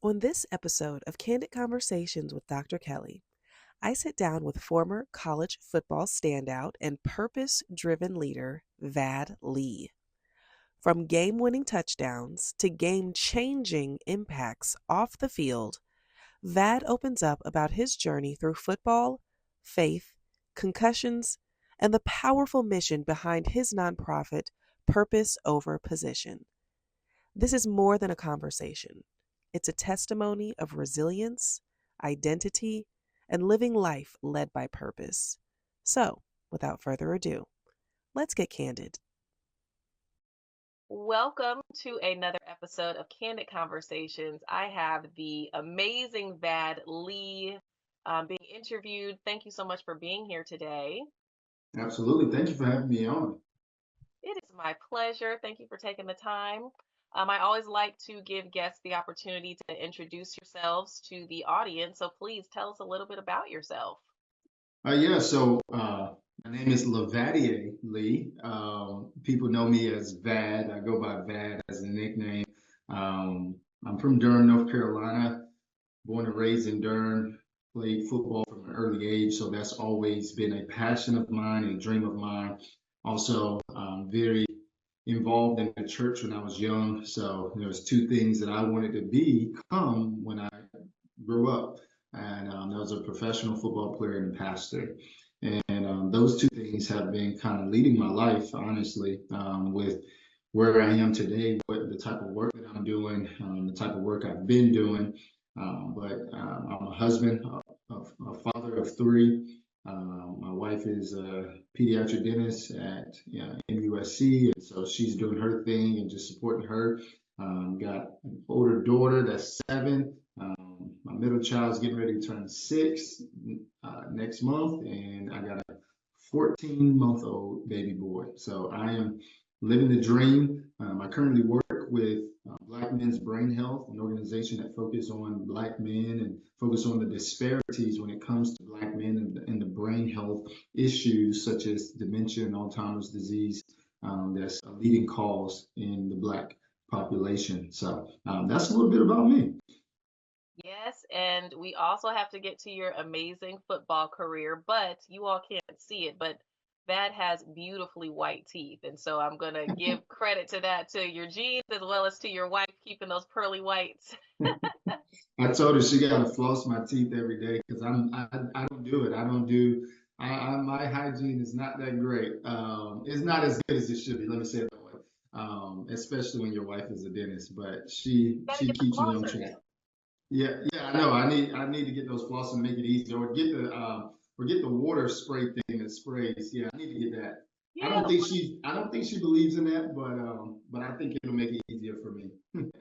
On this episode of Candid Conversations with Dr. Kelly, I sit down with former college football standout and purpose driven leader Vad Lee. From game winning touchdowns to game changing impacts off the field, Vad opens up about his journey through football, faith, concussions, and the powerful mission behind his nonprofit, Purpose Over Position. This is more than a conversation. It's a testimony of resilience, identity, and living life led by purpose. So, without further ado, let's get candid. Welcome to another episode of Candid Conversations. I have the amazing Vad Lee being interviewed. Thank you so much for being here today. Absolutely. Thank you for having me on. It is my pleasure. Thank you for taking the time. I always like to give guests the opportunity to introduce yourselves to the audience. So please tell us a little bit about yourself. My name is Vad Lee. People know me as Vad. I go by Vad as a nickname. I'm from Durham, North Carolina, born and raised in Durham, played football from an early age. So that's always been a passion of mine, a dream of mine. Also, very involved in the church when I was young. So there was two things that I wanted to become when I grew up. And I was a professional football player and pastor. And those two things have been kind of leading my life, honestly, with where I am today, what the type of work that I'm doing, the type of work I've been doing. I'm a husband, a father of three. My wife is a pediatric dentist at MUSC, and so she's doing her thing and just supporting her. Got an older daughter that's 7. My middle child's getting ready to turn 6 next month, and I got a 14-month-old baby boy. So I am living the dream. I currently work with Black Men's Brain Health, an organization that focuses on Black men and focus on the disparities when it comes to Black men and the brain health issues such as dementia and Alzheimer's disease. That's a leading cause in the Black population. So that's a little bit about me. Yes, and we also have to get to your amazing football career, but you all can't see it, but Vad has beautifully white teeth. And so I'm going to give credit to that, to your genes as well as to your wife keeping those pearly whites. I told her she got to floss my teeth every day because I don't do it. I don't do, my hygiene is not that great. It's not as good as it should be. Let me say it that way. Especially when your wife is a dentist, but she keeps me on track. Yeah, I know. I need to get those floss and make it easier, or get the water spray thing that sprays. Yeah, I need to get that. Yeah. I don't think she believes in that, but I think it'll make it easier for me.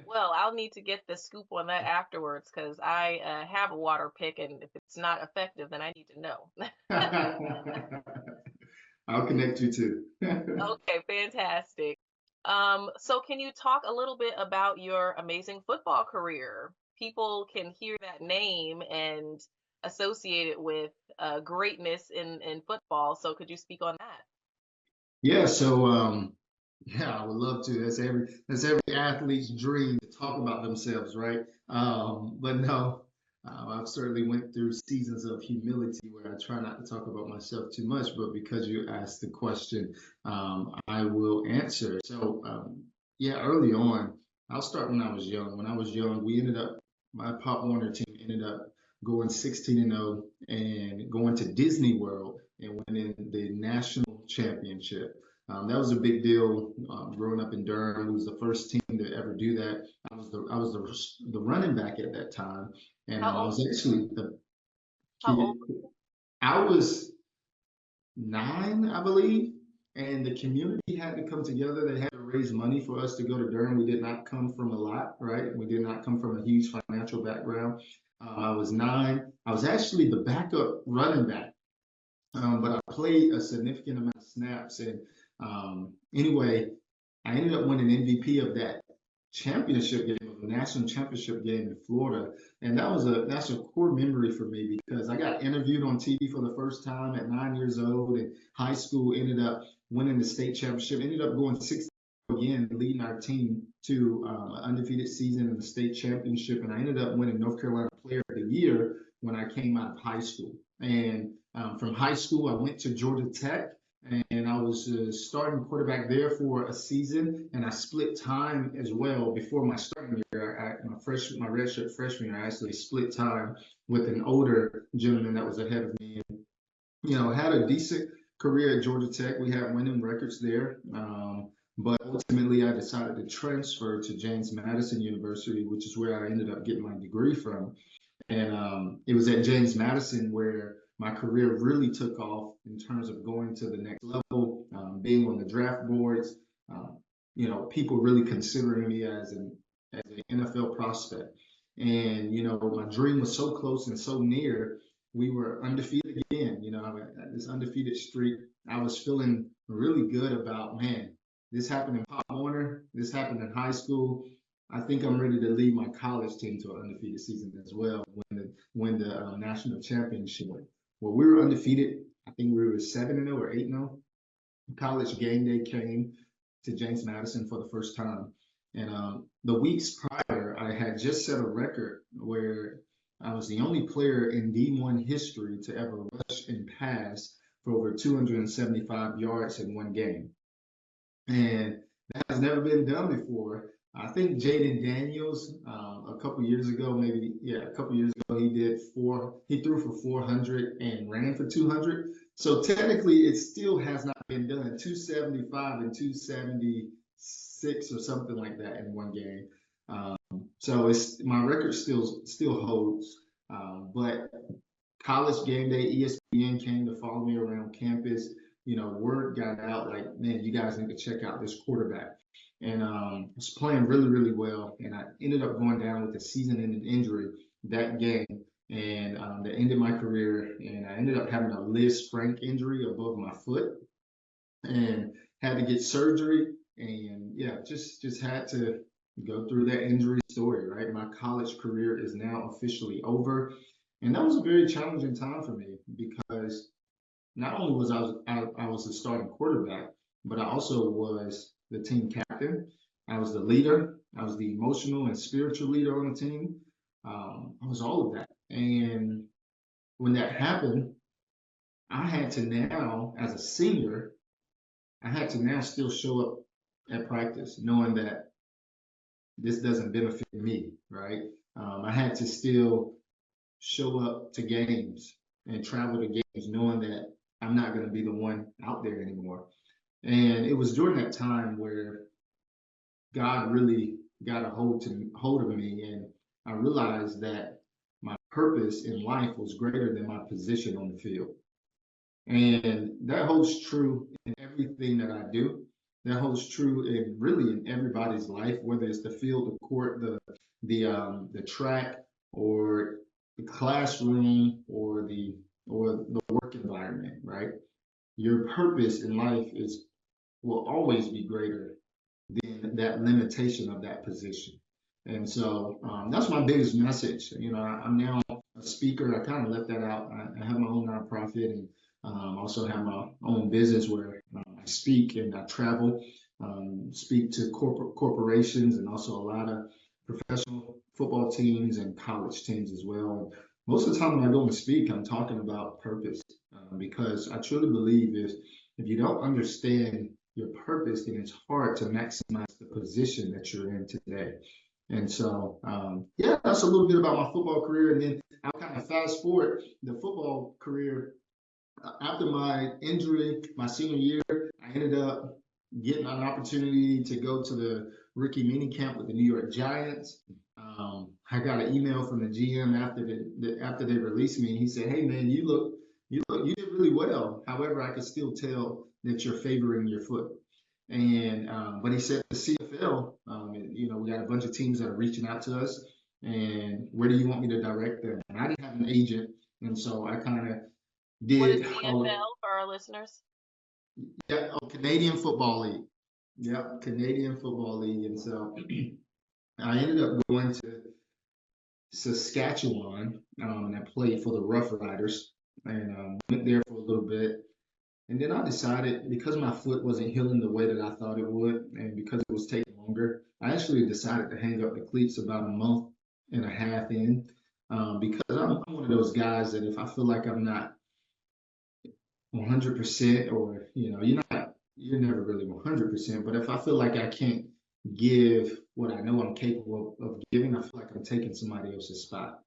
Well, I'll need to get the scoop on that afterwards because I have a water pick, and if it's not effective, then I need to know. I'll connect you too. Okay, fantastic. So can you talk a little bit about your amazing football career? People can hear that name and associate it with greatness in football. So could you speak on that? Yeah, I would love to. That's every athlete's dream to talk about themselves, right? But no, I've certainly went through seasons of humility where I try not to talk about myself too much, but because you asked the question, I will answer. Early on, I'll start when I was young. When I was young, my Pop Warner team ended up going 16-0 and going to Disney World and winning the national championship. That was a big deal. Growing up in Durham, it was the first team to ever do that. I was the running back at that time, and How I old? was actually the How old? I was 9, I believe, and the community had to come together. They had to raise money for us to go to Durham. We did not come from a lot, right? We did not come from a huge financial background. I was 9. I was actually the backup running back, but I played a significant amount of snaps. And anyway, I ended up winning MVP of that championship game, of the national championship game in Florida. And that's a core memory for me because I got interviewed on TV for the first time at 9 years old in high school, ended up winning the state championship, ended up going 6 again, leading our team to an undefeated season in the state championship. And I ended up winning North Carolina Player of the Year when I came out of high school. And from high school, I went to Georgia Tech, and I was starting quarterback there for a season, and I split time as well. Before my starting year, my redshirt freshman year, I actually split time with an older gentleman that was ahead of me. And, had a decent career at Georgia Tech. We had winning records there. But ultimately, I decided to transfer to James Madison University, which is where I ended up getting my degree from. And it was at James Madison where my career really took off in terms of going to the next level, being on the draft boards, people really considering me as an NFL prospect. And, my dream was so close and so near. We were undefeated again, this undefeated streak. I was feeling really good about, man, this happened in Pop Warner, this happened in high school. I think I'm ready to lead my college team to an undefeated season as well, win the national championship. Well, we were undefeated. I think we were 7-0 or 8-0. College game day came to James Madison for the first time. And the weeks prior, I had just set a record where I was the only player in D1 history to ever rush and pass for over 275 yards in one game. And that has never been done before. I think Jaden Daniels, a couple years ago, he threw for 400 and ran for 200. So technically, it still has not been done. 275 and 276 or something like that in one game. So my record still holds. But college game day, ESPN came to follow me around campus. Word got out like, man, you guys need to check out this quarterback. And I was playing really, really well. And I ended up going down with a season-ending injury that game. And that ended my career. And I ended up having a Liz Frank injury above my foot and had to get surgery. And yeah, just had to go through that injury story, right? My college career is now officially over. And that was a very challenging time for me because not only was I was the starting quarterback, but I also was the team captain. I was the leader. I was the emotional and spiritual leader on the team. I was all of that. And when that happened, I had to now, as a senior, I had to now still show up at practice, knowing that this doesn't benefit me, right? I had to still show up to games and travel to games, knowing that I'm not going to be the one out there anymore. And it was during that time where God really got a hold of me, and I realized that my purpose in life was greater than my position on the field. And that holds true in everything that I do. That holds true in really in everybody's life, whether it's the field, the court, the track, or the classroom, or the work environment, right? Your purpose in life will always be greater than that limitation of that position. And so that's my biggest message. I'm now a speaker. I kind of left that out. I have my own nonprofit and also have my own business where I speak and I travel, speak to corporations and also a lot of professional football teams and college teams as well. And most of the time when I go and speak, I'm talking about purpose because I truly believe if you don't understand your purpose, then it's hard to maximize the position that you're in today. And so, that's a little bit about my football career. And then I'll kind of fast forward the football career. After my injury, my senior year, I ended up getting an opportunity to go to the rookie mini camp with the New York Giants. I got an email from the GM after they released me, and he said, "Hey man, you did really well. However, I could still tell that you're favoring your foot." And but he said the CFL, we got a bunch of teams that are reaching out to us, and where do you want me to direct them? And I didn't have an agent, and so I kind of did. What is CFL for our listeners? Yeah, Canadian Football League. Yeah, Canadian Football League, and so I ended up going to Saskatchewan, and I played for the Rough Riders, and went there for a little bit. And then I decided, because my foot wasn't healing the way that I thought it would, and because it was taking longer, I actually decided to hang up the cleats about a month and a half in, because I'm one of those guys that if I feel like I'm not 100%, or you're never really 100%, but if I feel like I can't give what I know I'm capable of giving, I feel like I'm taking somebody else's spot.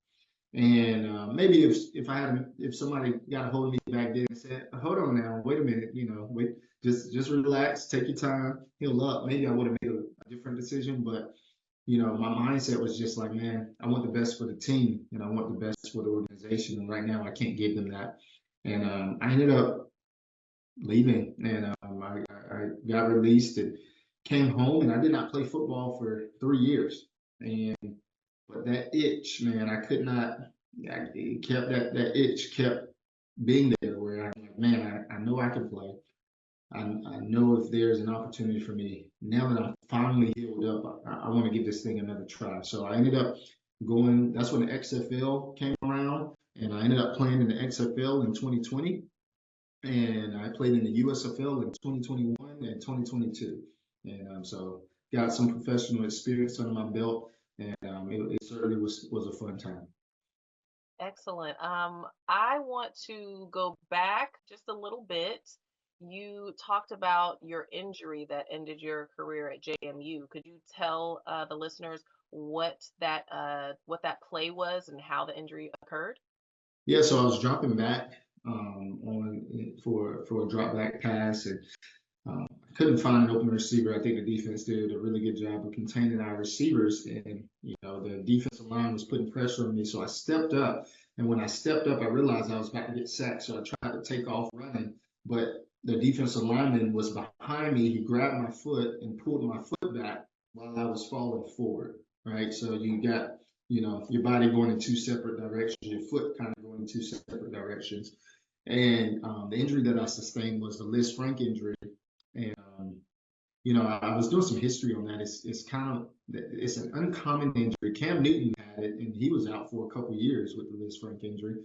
And maybe if somebody got a hold of me back then and said, "Hold on now, wait a minute, wait, just relax, take your time, heal up," maybe I would have made a different decision. But my mindset was just like, man, I want the best for the team and I want the best for the organization. And right now, I can't give them that. And I ended up leaving, and I got released and came home, and I did not play football for 3 years. And but that itch, man, I could not. It kept that itch kept being there, where I'm like, man, I know I can play. I know if there's an opportunity for me now that I'm finally healed up, I want to give this thing another try. So I ended up going. That's when the XFL came around, and I ended up playing in the XFL in 2020, and I played in the USFL in 2021 and 2022, and so got some professional experience under my belt, and it certainly was a fun time. Excellent. I want to go back just a little bit. You talked about your injury that ended your career at JMU. Could you tell the listeners what that play was and how the injury occurred? Yeah, so I was dropping back on for a drop back pass, and I couldn't find an open receiver. I think the defense did a really good job of containing our receivers, and the defensive line was putting pressure on me. So I stepped up, and when I stepped up, I realized I was about to get sacked. So I tried to take off running, but the defensive lineman was behind me. He grabbed my foot and pulled my foot back while I was falling forward. Right, so you got your body going in two separate directions, your foot kind of going in two separate directions. And the injury that I sustained was the Liz Frank injury. And I was doing some history on that. It's an uncommon injury. Cam Newton had it, and he was out for a couple years with the Liz Frank injury.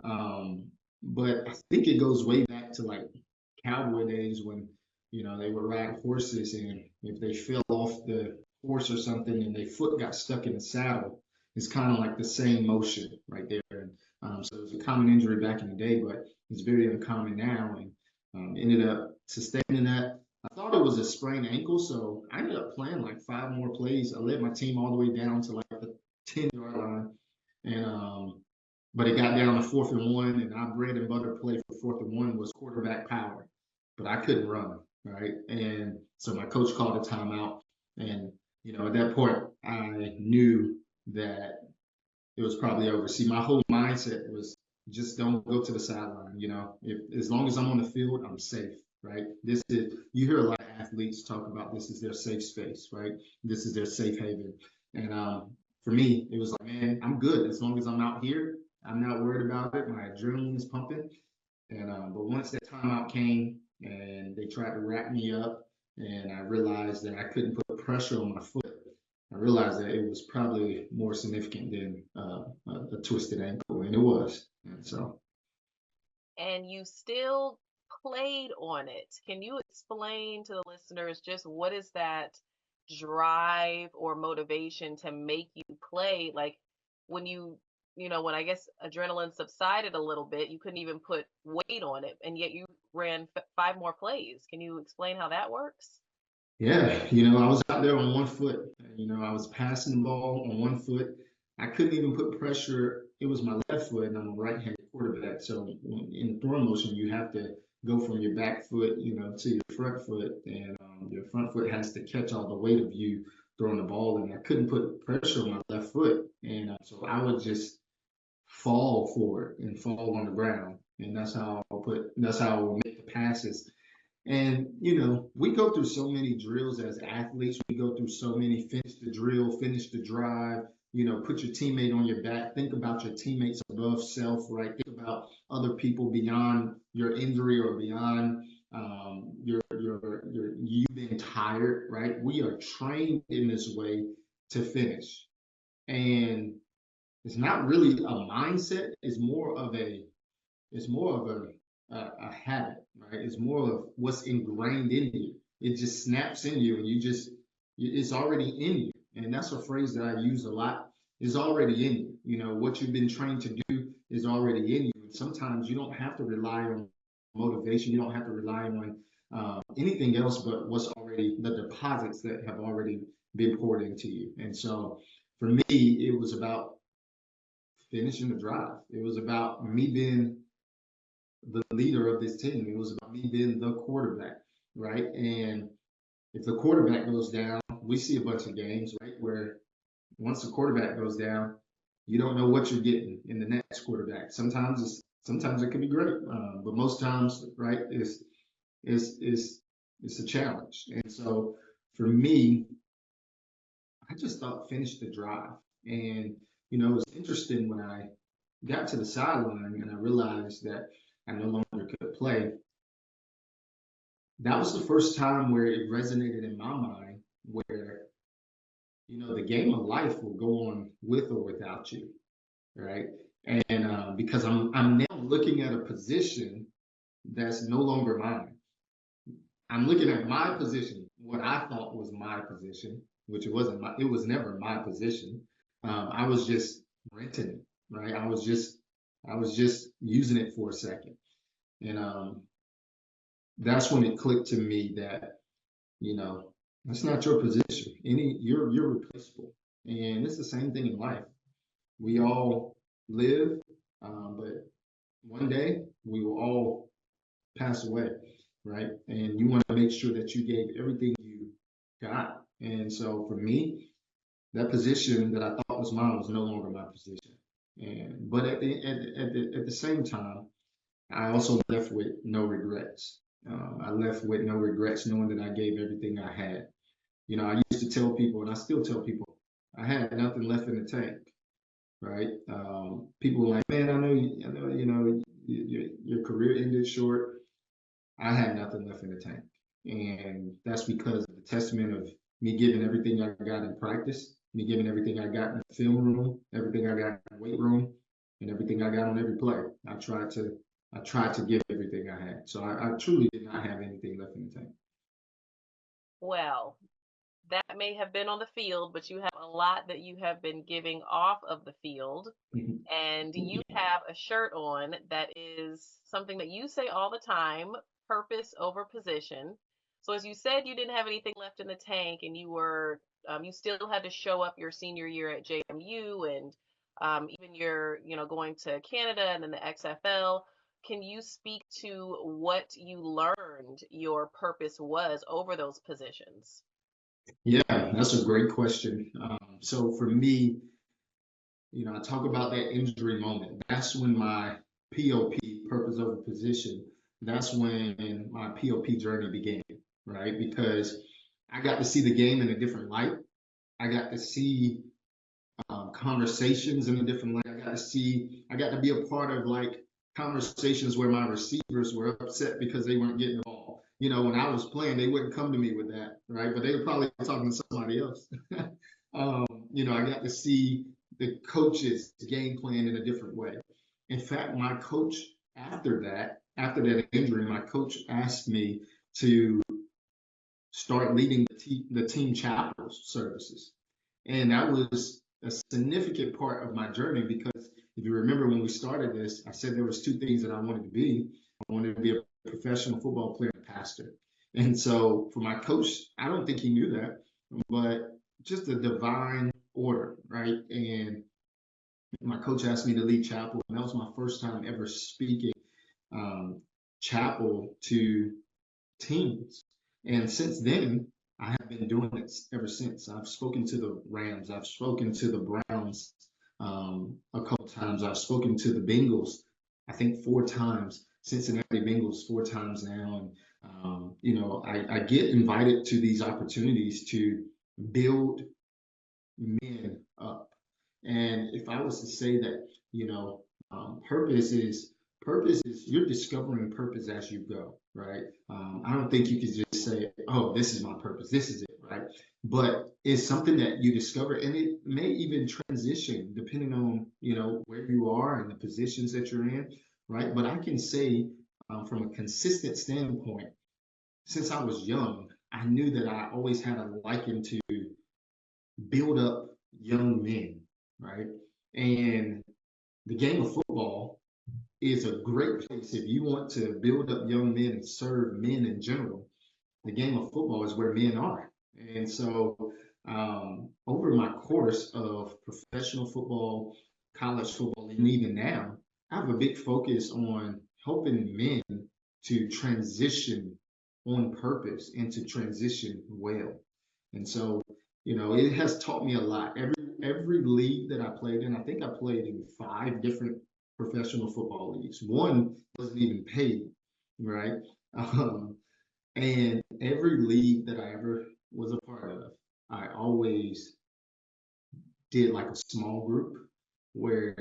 But I think it goes way back to like cowboy days when they would ride horses, and if they fell off the horse or something and their foot got stuck in the saddle, it's kind of like the same motion right there. And so it was a common injury back in the day, but it's very uncommon now. And ended up sustaining that. I thought it was a sprained ankle, so I ended up playing like 5 more plays. I led my team all the way down to like the 10-yard line, and but it got down to 4th and 1, and our bread and butter play for 4th and 1 was quarterback power, but I couldn't run, right? And so my coach called a timeout, and at that point I knew that it was probably over. See, my whole mindset was just don't go to the sideline. If as long as I'm on the field, I'm safe, right? You hear a lot of athletes talk about this is their safe space, right? This is their safe haven. And for me, it was like, man, I'm good as long as I'm out here. I'm not worried about it. My adrenaline is pumping. And but once that timeout came and they tried to wrap me up, and I realized that I couldn't put pressure on my foot, I realized that it was probably more significant than a twisted ankle, and it was. And so, And you still played on it. Can you explain to the listeners just what is that drive or motivation to make you play? Like when when I guess adrenaline subsided a little bit, you couldn't even put weight on it, and yet you ran 5 more plays. Can you explain how that works? yeah, I was out there on one foot. I was passing the ball on one foot. I couldn't even put pressure. It was my left foot, and I'm a right-handed quarterback. So in throwing motion, you have to go from your back foot, to your front foot, and your front foot has to catch all the weight of you throwing the ball. And I couldn't put pressure on my left foot, and so I would just fall forward and fall on the ground, and that's how I would make the passes. And, we go through so many drills as athletes. We go through so many: finish the drill, finish the drive, put your teammate on your back, think about your teammates above self, right? Think about other people beyond your injury or beyond you being tired, right? We are trained in this way to finish. And it's not really a mindset, it's more of a habit, right? It's more of what's ingrained in you. It just snaps in you, and it's already in you. And that's a phrase that I use a lot. It's already in you. You know, what you've been trained to do is already in you. And sometimes you don't have to rely on motivation. You don't have to rely on anything else but what's already the deposits that have already been poured into you. And so for me, it was about finishing the drive. It was about me being the leader of this team. It was about me being the quarterback, right? And if the quarterback goes down, we see a bunch of games, right, where once the quarterback goes down, you don't know what you're getting in the next quarterback. Sometimes it can be great, but most times, right, it's a challenge. And so for me, I just thought finish the drive. And it was interesting when I got to the sideline and I realized that I no longer could play. That was the first time where it resonated in my mind where, the game of life will go on with or without you, right? And because I'm now looking at a position that's no longer mine. I'm looking at my position, what I thought was my position, which it was never my position. I was just renting it, right? I was just using it for a second. And that's when it clicked to me that, you know, that's not your position. You're replaceable. And it's the same thing in life. We all live, but one day we will all pass away, right? And you want to make sure that you gave everything you got. And so for me, that position that I thought was mine was no longer my position. But at the same time, I also left with no regrets. I left with no regrets, knowing that I gave everything I had. I used to tell people, and I still tell people, I had nothing left in the tank, right? People were like, man, I know, your career ended short. I had nothing left in the tank. And that's because of the testament of me giving everything I got in practice, me giving everything I got in the film room, everything I got in the weight room, and everything I got on every play. I tried to give everything I had. So I truly did not have anything left in the tank. Well, that may have been on the field, but you have a lot that you have been giving off of the field. And you have a shirt on that is something that you say all the time, purpose over position. So as you said, you didn't have anything left in the tank, and you still had to show up your senior year at JMU, and even your, going to Canada and then the XFL. Can you speak to what you learned your purpose was over those positions? Yeah, that's a great question. So for me, I talk about that injury moment. That's when my POP, purpose over position, that's when my POP journey began, right? Because I got to see the game in a different light. I got to see conversations in a different light. I got to be a part of like conversations where my receivers were upset because they weren't getting the ball. When I was playing, they wouldn't come to me with that, right? But they were probably talking to somebody else. I got to see the coach's game plan in a different way. In fact, my coach after that injury, my coach asked me to start leading the team chapel services. And that was a significant part of my journey because if you remember when we started this, I said there was two things that I wanted to be. I wanted to be a professional football player and pastor. And so for my coach, I don't think he knew that, but just a divine order, right? And my coach asked me to lead chapel, and that was my first time ever speaking chapel to teams. And since then, I have been doing it ever since. I've spoken to the Rams. I've spoken to the Browns a couple times. I've spoken to the Bengals, I think 4 times. Cincinnati Bengals 4 times now. And, I get invited to these opportunities to build men up. And if I was to say that, purpose is you're discovering purpose as you go, right? I don't think you could just say, oh, this is my purpose, this is it, right? But it's something that you discover, and it may even transition depending on where you are and the positions that you're in, right? But I can say from a consistent standpoint, since I was young, I knew that I always had a liking to build up young men, right? And the game of football is a great place if you want to build up young men and serve men in general. The game of football is where men are. And so, over my course of professional football, college football, and even now, I have a big focus on helping men to transition on purpose and to transition well. And so, it has taught me a lot. Every league that I played in, I think I played in 5 different professional football leagues. One wasn't even paid, right? Um, and every league that I ever was a part of, I always did like a small group where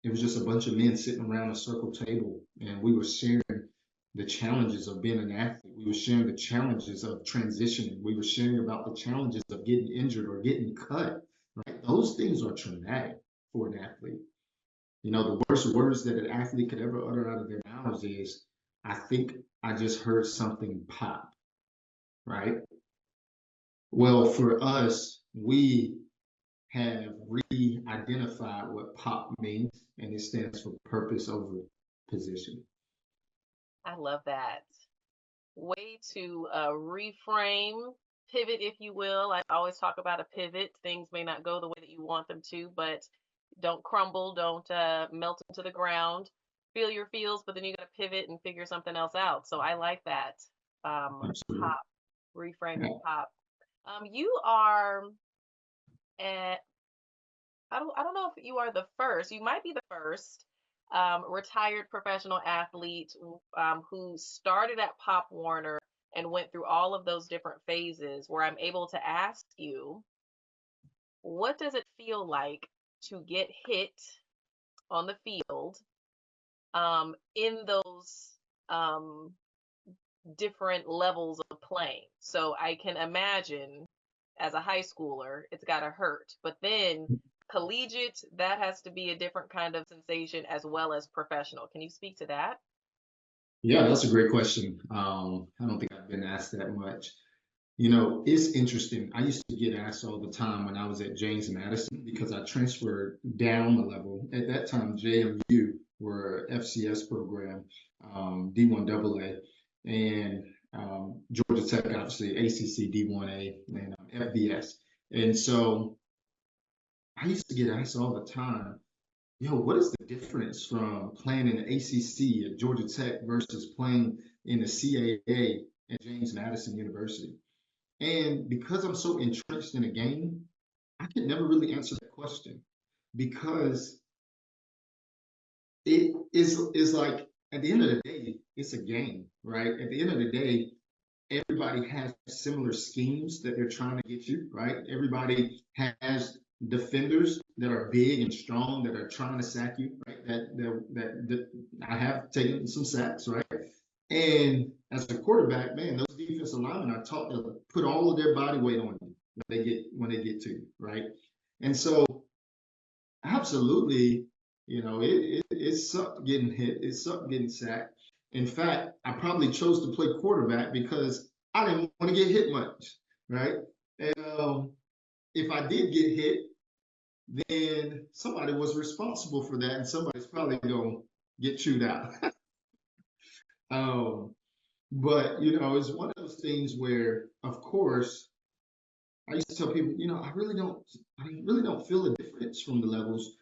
it was just a bunch of men sitting around a circle table and we were sharing the challenges of being an athlete. We were sharing the challenges of transitioning. We were sharing about the challenges of getting injured or getting cut, right? Those things are traumatic for an athlete. The worst words that an athlete could ever utter out of their mouths is, I think I just heard something pop, right? Well, for us, we have re-identified what POP means, and it stands for purpose over position. I love that. Way to reframe, pivot, if you will. I always talk about a pivot. Things may not go the way that you want them to, but don't crumble, don't melt into the ground. Feel your feels, but then you got to pivot and figure something else out. So I like that. Absolutely. Pop, reframing pop. You are at, I don't know if you are the first. You might be the first retired professional athlete who started at Pop Warner and went through all of those different phases where I'm able to ask you, what does it feel like to get hit on the field in those different levels of playing? So I can imagine as a high schooler, it's got to hurt. But then collegiate, that has to be a different kind of sensation as well as professional. Can you speak to that? Yeah, that's a great question. I don't think I've been asked that much. It's interesting. I used to get asked all the time when I was at James Madison because I transferred down the level. At that time, JMU were FCS program, D1AA, and Georgia Tech, obviously, ACC D1A and FBS. And so I used to get asked all the time, what is the difference from playing in the ACC at Georgia Tech versus playing in the CAA at James Madison University? And because I'm so entrenched in a game, I could never really answer that question because it is like at the end of the day, it's a game, right? At the end of the day, everybody has similar schemes that they're trying to get you, right? Everybody has defenders that are big and strong that are trying to sack you, right? That I have taken some sacks, right? And as a quarterback, man, those defensive linemen are taught to put all of their body weight on you when they get to you, right? And so absolutely, it sucked getting hit. It sucked getting sacked. In fact, I probably chose to play quarterback because I didn't want to get hit much, right? And if I did get hit, then somebody was responsible for that, and somebody's probably going to get chewed out. um, but it's one of those things where, of course, I used to tell people, I really don't feel a difference from the levels.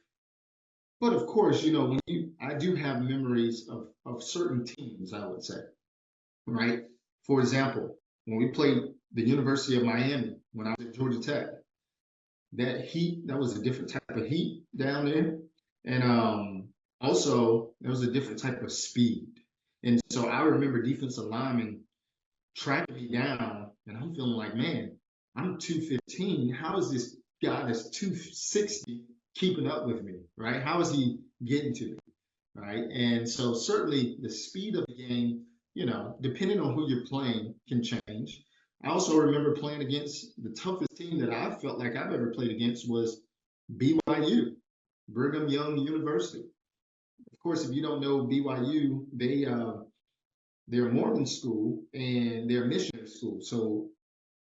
But of course, I do have memories of certain teams, I would say, right? For example, when we played the University of Miami, when I was at Georgia Tech, that heat, that was a different type of heat down there. And also, there was a different type of speed. And so I remember defensive linemen tracking me down, and I'm feeling like, man, I'm 215. How is this guy that's 260 keeping up with me, right? How is he getting to me, right? And so certainly the speed of the game, depending on who you're playing, can change. I also remember playing against the toughest team that I felt like I've ever played against was BYU, Brigham Young University. Of course, if you don't know BYU, they're Mormon school and they're missionary school. So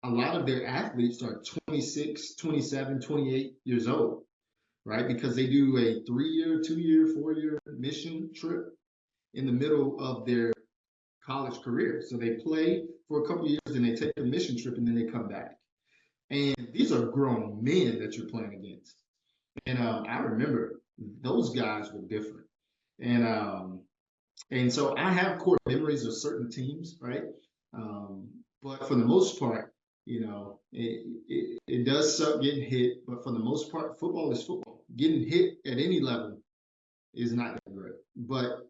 a lot of their athletes are 26, 27, 28 years old, right? Because they do a 3-year, 2-year, 4-year mission trip in the middle of their college career. So they play for a couple of years and they take a mission trip and then they come back. And these are grown men that you're playing against. And I remember those guys were different. And so I have core memories of certain teams, right? But for the most part, it does suck getting hit. But for the most part, football is football. Getting hit at any level is not that great, but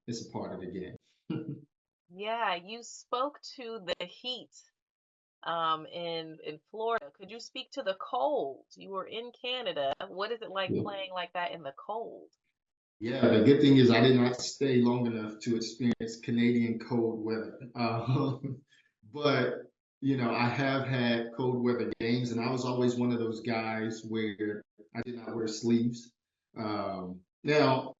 it's a part of the game. Yeah, you spoke to the heat in Florida. Could you speak to the cold? You were in Canada. What is it like Yeah. playing like that in the cold? Yeah, the good thing is I did not stay long enough to experience Canadian cold weather. But I have had cold weather games, and I was always one of those guys where I did not wear sleeves. Now,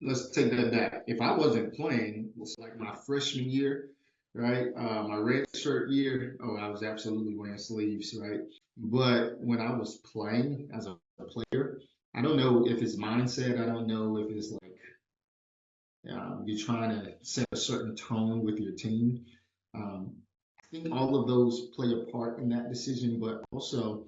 let's take that back. If I wasn't playing, it's like my freshman year, right? My red shirt year, oh, I was absolutely wearing sleeves, right? But when I was playing as a player, I don't know if it's mindset. I don't know if it's like you're trying to set a certain tone with your team. Um, I think all of those play a part in that decision, but also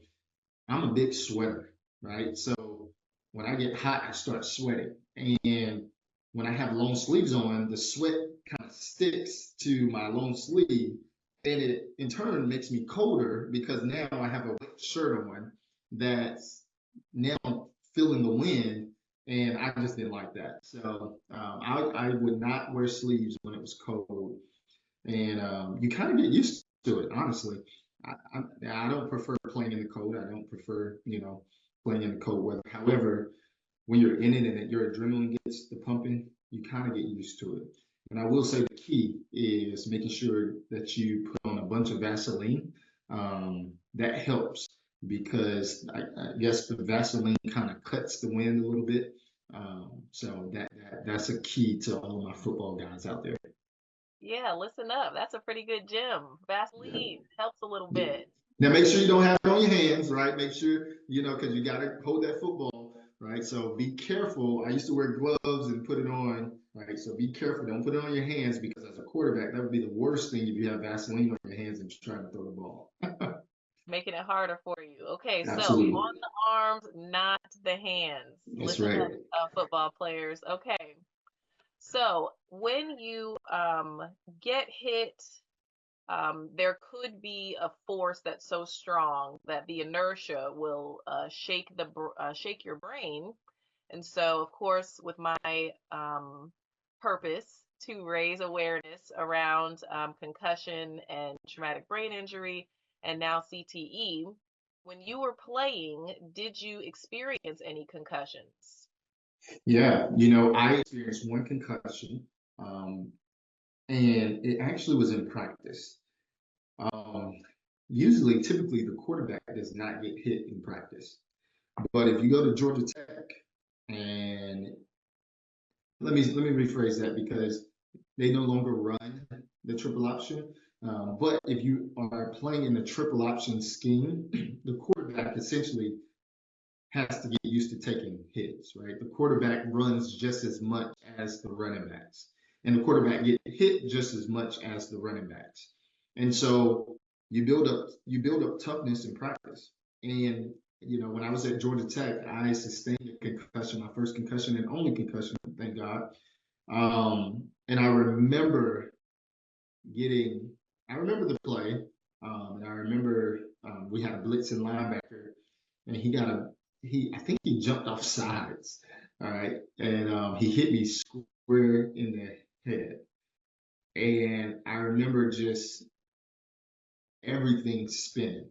I'm a big sweater, right? So when I get hot, I start sweating. And when I have long sleeves on, the sweat kind of sticks to my long sleeve. And it in turn makes me colder because now I have a wet shirt on that's now feeling the wind. And I just didn't like that. So I would not wear sleeves when it was cold. And you kind of get used to it, honestly. I don't prefer playing in the cold. I don't prefer, playing in the cold weather. However, when you're in it and your adrenaline gets the pumping, you kind of get used to it. And I will say the key is making sure that you put on a bunch of Vaseline. That helps because I guess the Vaseline kind of cuts the wind a little bit. So that's a key to all of my football guys out there. Yeah, listen up. That's a pretty good gym. Yeah. Vaseline helps a little Yeah. bit. Now make sure you don't have it on your hands, right? Make sure, because you got to hold that football, right? So be careful. I used to wear gloves and put it on, right? So be careful. Don't put it on your hands because as a quarterback, that would be the worst thing if you have Vaseline on your hands and trying to throw the ball. Making it harder for you. Okay, so Absolutely. on the arms, not the hands. That's Listen right. up, football players. Okay, so when you get hit, there could be a force that's so strong that the inertia will shake your brain. And so, of course, with my purpose to raise awareness around concussion and traumatic brain injury, and now CTE, when you were playing, did you experience any concussions? Yeah. I experienced one concussion, um, and it actually was in practice. Um, typically, the quarterback does not get hit in practice. But if you go to Georgia Tech, and let me rephrase that because they no longer run the triple option. But if you are playing in the triple option scheme, the quarterback essentially has to get used to taking hits, right? The quarterback runs just as much as the running backs, and the quarterback get hit just as much as the running backs. And so you build up toughness in practice. And when I was at Georgia Tech, I sustained a concussion, my first concussion and only concussion, thank God. And getting, I remember the play, and I remember we had a blitzing linebacker, and I think he jumped off sides, all right, and he hit me square in the head, and I remember just everything spinning,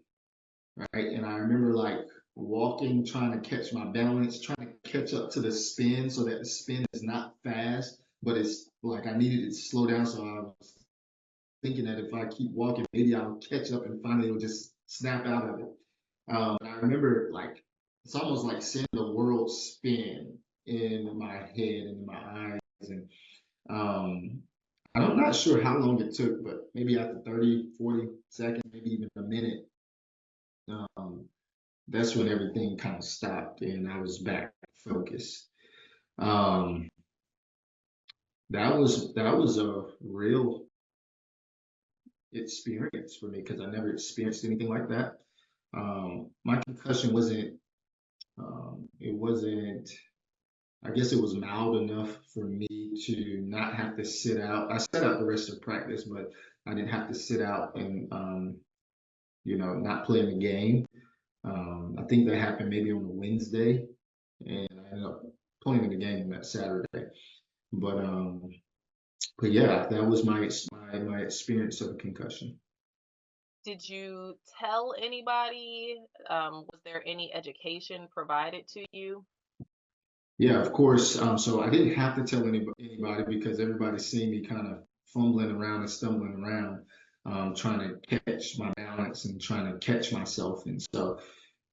right, and I remember like walking, trying to catch my balance, trying to catch up to the spin so that the spin is not fast, but it's like I needed it to slow down, so I was thinking that if I keep walking, maybe I'll catch up and finally it'll just snap out of it. But I remember like it's almost like seeing the world spin in my head and in my eyes, and um, I'm not sure how long it took, but maybe after 30, 40 seconds, maybe even a minute, um, that's when everything kind of stopped and I was back focused. Um, that was a real experience for me because I never experienced anything like that. My concussion it wasn't, I guess it was mild enough for me to not have to sit out. I sat out the rest of practice, but I didn't have to sit out and, not play in the game. I think that happened maybe on a Wednesday, and I ended up playing in the game on that Saturday. But um, but yeah, that was my experience of a concussion. Did you tell anybody? Was there any education provided to you? Yeah, of course. So I didn't have to tell anybody because everybody's seen me kind of fumbling around and stumbling around, trying to catch my balance and trying to catch myself. And so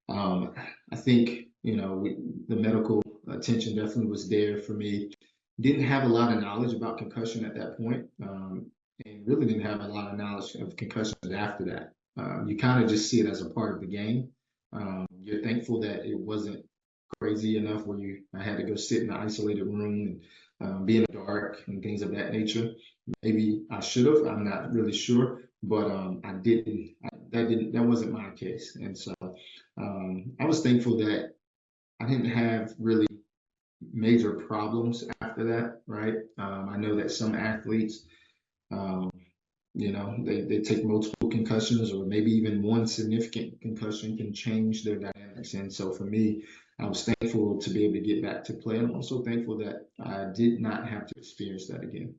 Um, I think, the medical attention definitely was there for me. Didn't have a lot of knowledge about concussion at that point, and really didn't have a lot of knowledge of concussions after that. You kind of just see it as a part of the game. You're thankful that it wasn't crazy enough where I had to go sit in an isolated room and be in the dark and things of that nature. Maybe I should have. I'm not really sure, but I didn't. That wasn't my case, and so I was thankful that I didn't have really major problems after that, right? I know that some athletes, um, they take multiple concussions or maybe even one significant concussion can change their dynamics. And so for me, I was thankful to be able to get back to play. I'm also thankful that I did not have to experience that again.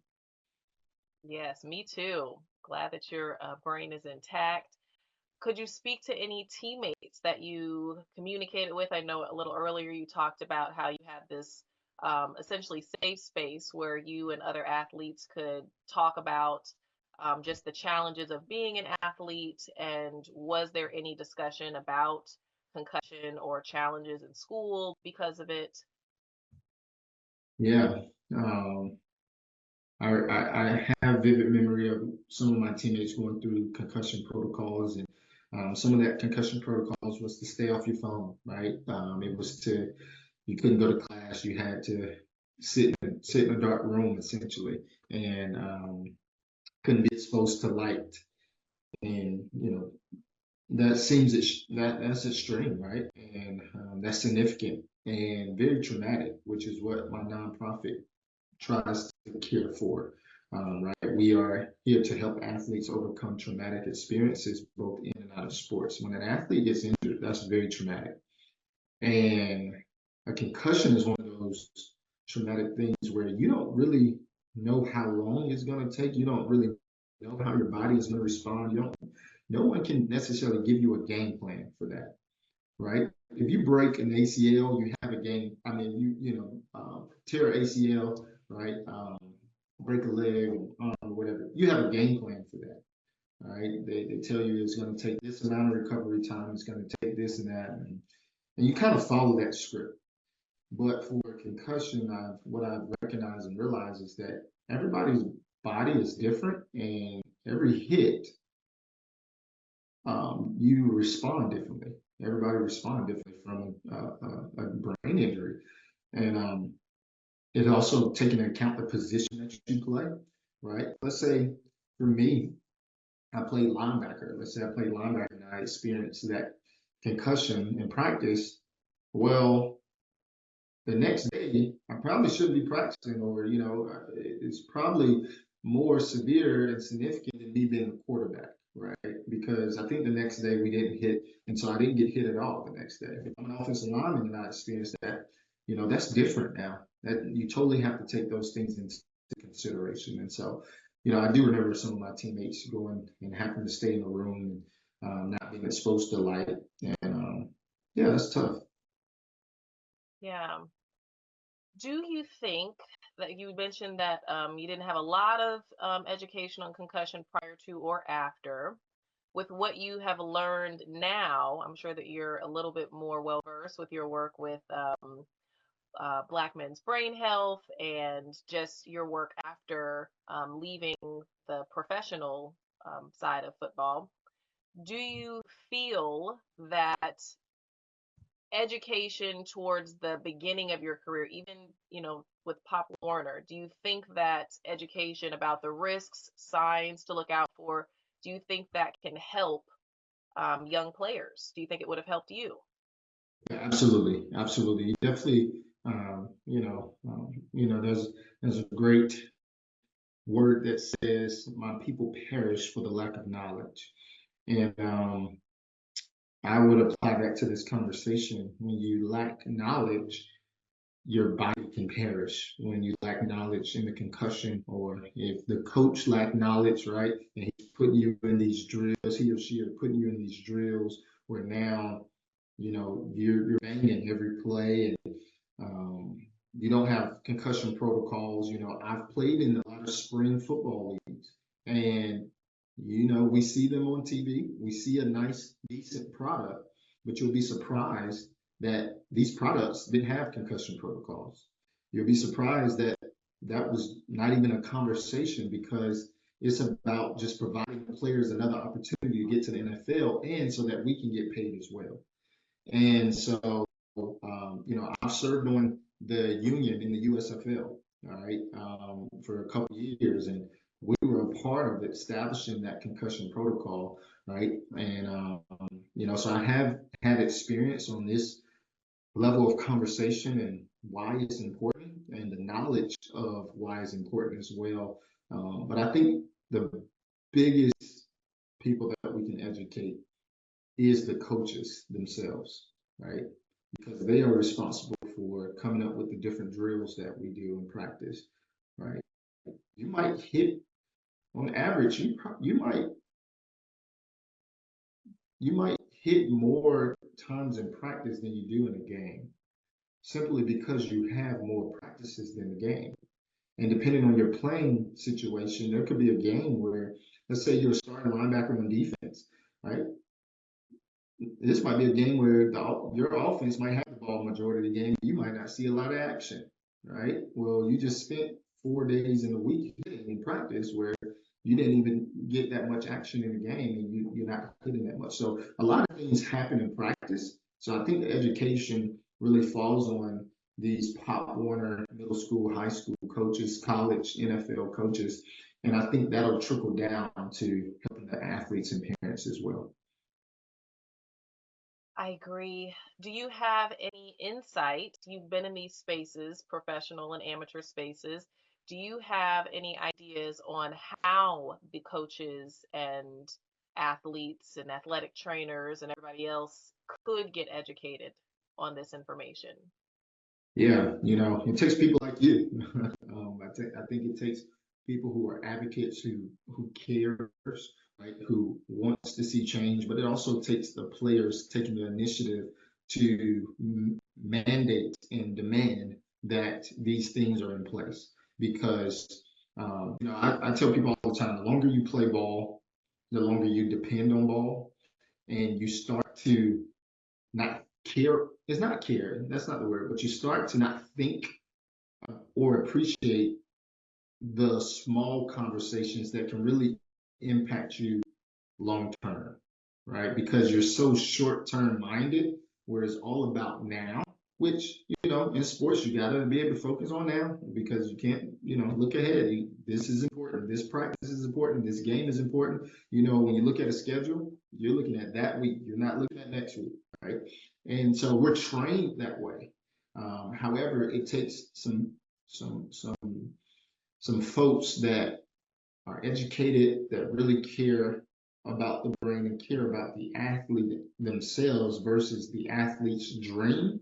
Yes, me too. Glad that your brain is intact. Could you speak to any teammates that you communicated with? I know a little earlier you talked about how you had this essentially safe space where you and other athletes could talk about just the challenges of being an athlete. And was there any discussion about concussion or challenges in school because of it? Yeah. Um, I have vivid memory of some of my teammates going through concussion protocols, and some of that concussion protocols was to stay off your phone, right? It was to you couldn't go to class, you had to sit in a dark room essentially, and couldn't be exposed to light, and that's extreme, right? And that's significant and very traumatic, which is what my nonprofit tries to care for. Right? We are here to help athletes overcome traumatic experiences both in and out of sports. When an athlete gets injured, that's very traumatic. And a concussion is one of those traumatic things where you don't really know how long it's going to take. You don't really know how your body is going to respond. No one can necessarily give you a game plan for that, right? If you break an ACL, you have a game. I mean, tear ACL, right? Break a leg, arm, or whatever. You have a game plan for that, right? They tell you it's going to take this amount of recovery time. It's going to take this and that, and you kind of follow that script. But for concussion, what I've recognized and realized is that everybody's body is different, and every hit, you respond differently. Everybody responds differently from a brain injury, and it also taking into account the position that you play, right? Let's say for me, I played linebacker. Let's say I played linebacker and I experienced that concussion in practice. Well, the next day, I probably shouldn't be practicing, or it's probably more severe and significant than me being a quarterback, right? Because I think the next day we didn't hit, and so I didn't get hit at all the next day. If I'm an offensive lineman and I experienced that, that's different now. That you totally have to take those things into consideration. And so, I do remember some of my teammates going and having to stay in the room and not being exposed to light, and yeah, that's tough. Yeah. Do you think that you mentioned that you didn't have a lot of education on concussion prior to or after? With what you have learned now, I'm sure that you're a little bit more well versed with your work with Black men's brain health and just your work after leaving the professional side of football. Do you feel that education towards the beginning of your career, even, with Pop Warner, do you think that education about the risks, signs to look out for, do you think that can help young players? Do you think it would have helped you? Yeah, absolutely, absolutely. You definitely, there's a great word that says, "My people perish for the lack of knowledge," and I would apply that to this conversation. When you lack knowledge, your body can perish. When you lack knowledge in the concussion, or if the coach lack knowledge, right, and he's putting you in these drills, he or she are putting you in these drills where now, you're banging every play, and you don't have concussion protocols. I've played in a lot of spring football leagues, and we see them on TV. We see a nice, decent product, but you'll be surprised that these products didn't have concussion protocols. You'll be surprised that that was not even a conversation, because it's about just providing players another opportunity to get to the NFL, and so that we can get paid as well. And so, I've served on the union in the USFL, all right, for a couple of years, and we were a part of establishing that concussion protocol, right? And, so I have had experience on this level of conversation and why it's important, and the knowledge of why it's important as well. But I think the biggest people that we can educate is the coaches themselves, right? Because they are responsible for coming up with the different drills that we do in practice, right? You might hit, on average, you might hit more times in practice than you do in a game, simply because you have more practices than the game. And depending on your playing situation, there could be a game where, let's say you're a starting linebacker on defense, right? This might be a game where your offense might have the ball majority of the game. You might not see a lot of action, right? Well, you just spent 4 days in a week in practice where you didn't even get that much action in the game, and you're not hitting that much. So a lot of things happen in practice. So I think the education really falls on these Pop Warner middle school, high school coaches, college, NFL coaches. And I think that'll trickle down to helping the athletes and parents as well. I agree. Do you have any insight? You've been in these spaces, professional and amateur spaces. Do you have any ideas on how the coaches and athletes and athletic trainers and everybody else could get educated on this information? Yeah, it takes people like you. I think it takes people who are advocates, who cares, right, who wants to see change, but it also takes the players taking the initiative to mandate and demand that these things are in place. Because I tell people all the time, the longer you play ball, the longer you depend on ball, and you start to not care. It's not care, that's not the word, but you start to not think or appreciate the small conversations that can really impact you long term, right? Because you're so short term minded, where it's all about now, which, in sports, you got to be able to focus on now, because you can't, look ahead. This is important. This practice is important. This game is important. When you look at a schedule, you're looking at that week. You're not looking at next week, right? And so we're trained that way. However, it takes some, some, some folks that are educated, that really care about the brain and care about the athlete themselves versus the athlete's dream.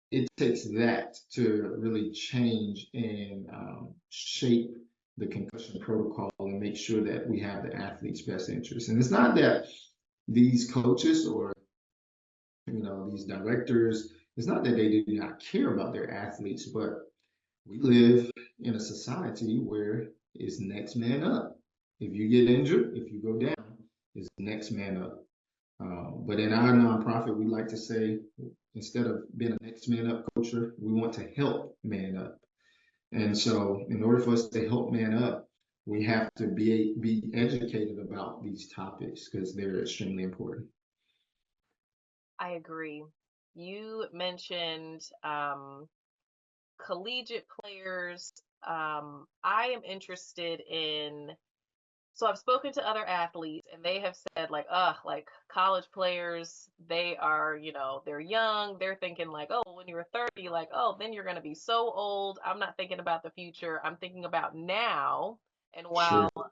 It takes that to really change and shape the concussion protocol and make sure that we have the athlete's best interest. And it's not that these coaches, or these directors, it's not that they do not care about their athletes, but we live in a society where it's next man up. If you get injured, if you go down, it's next man up. But in our nonprofit, we like to say, instead of being a next man up culture, we want to help man up. And so in order for us to help man up, we have to be educated about these topics because they're extremely important. I agree. You mentioned collegiate players. I am interested in, so I've spoken to other athletes and they have said like college players, they are, they're young. They're thinking like, oh, when you're 30, like, oh, then you're going to be so old. I'm not thinking about the future. I'm thinking about now. And Sure. while,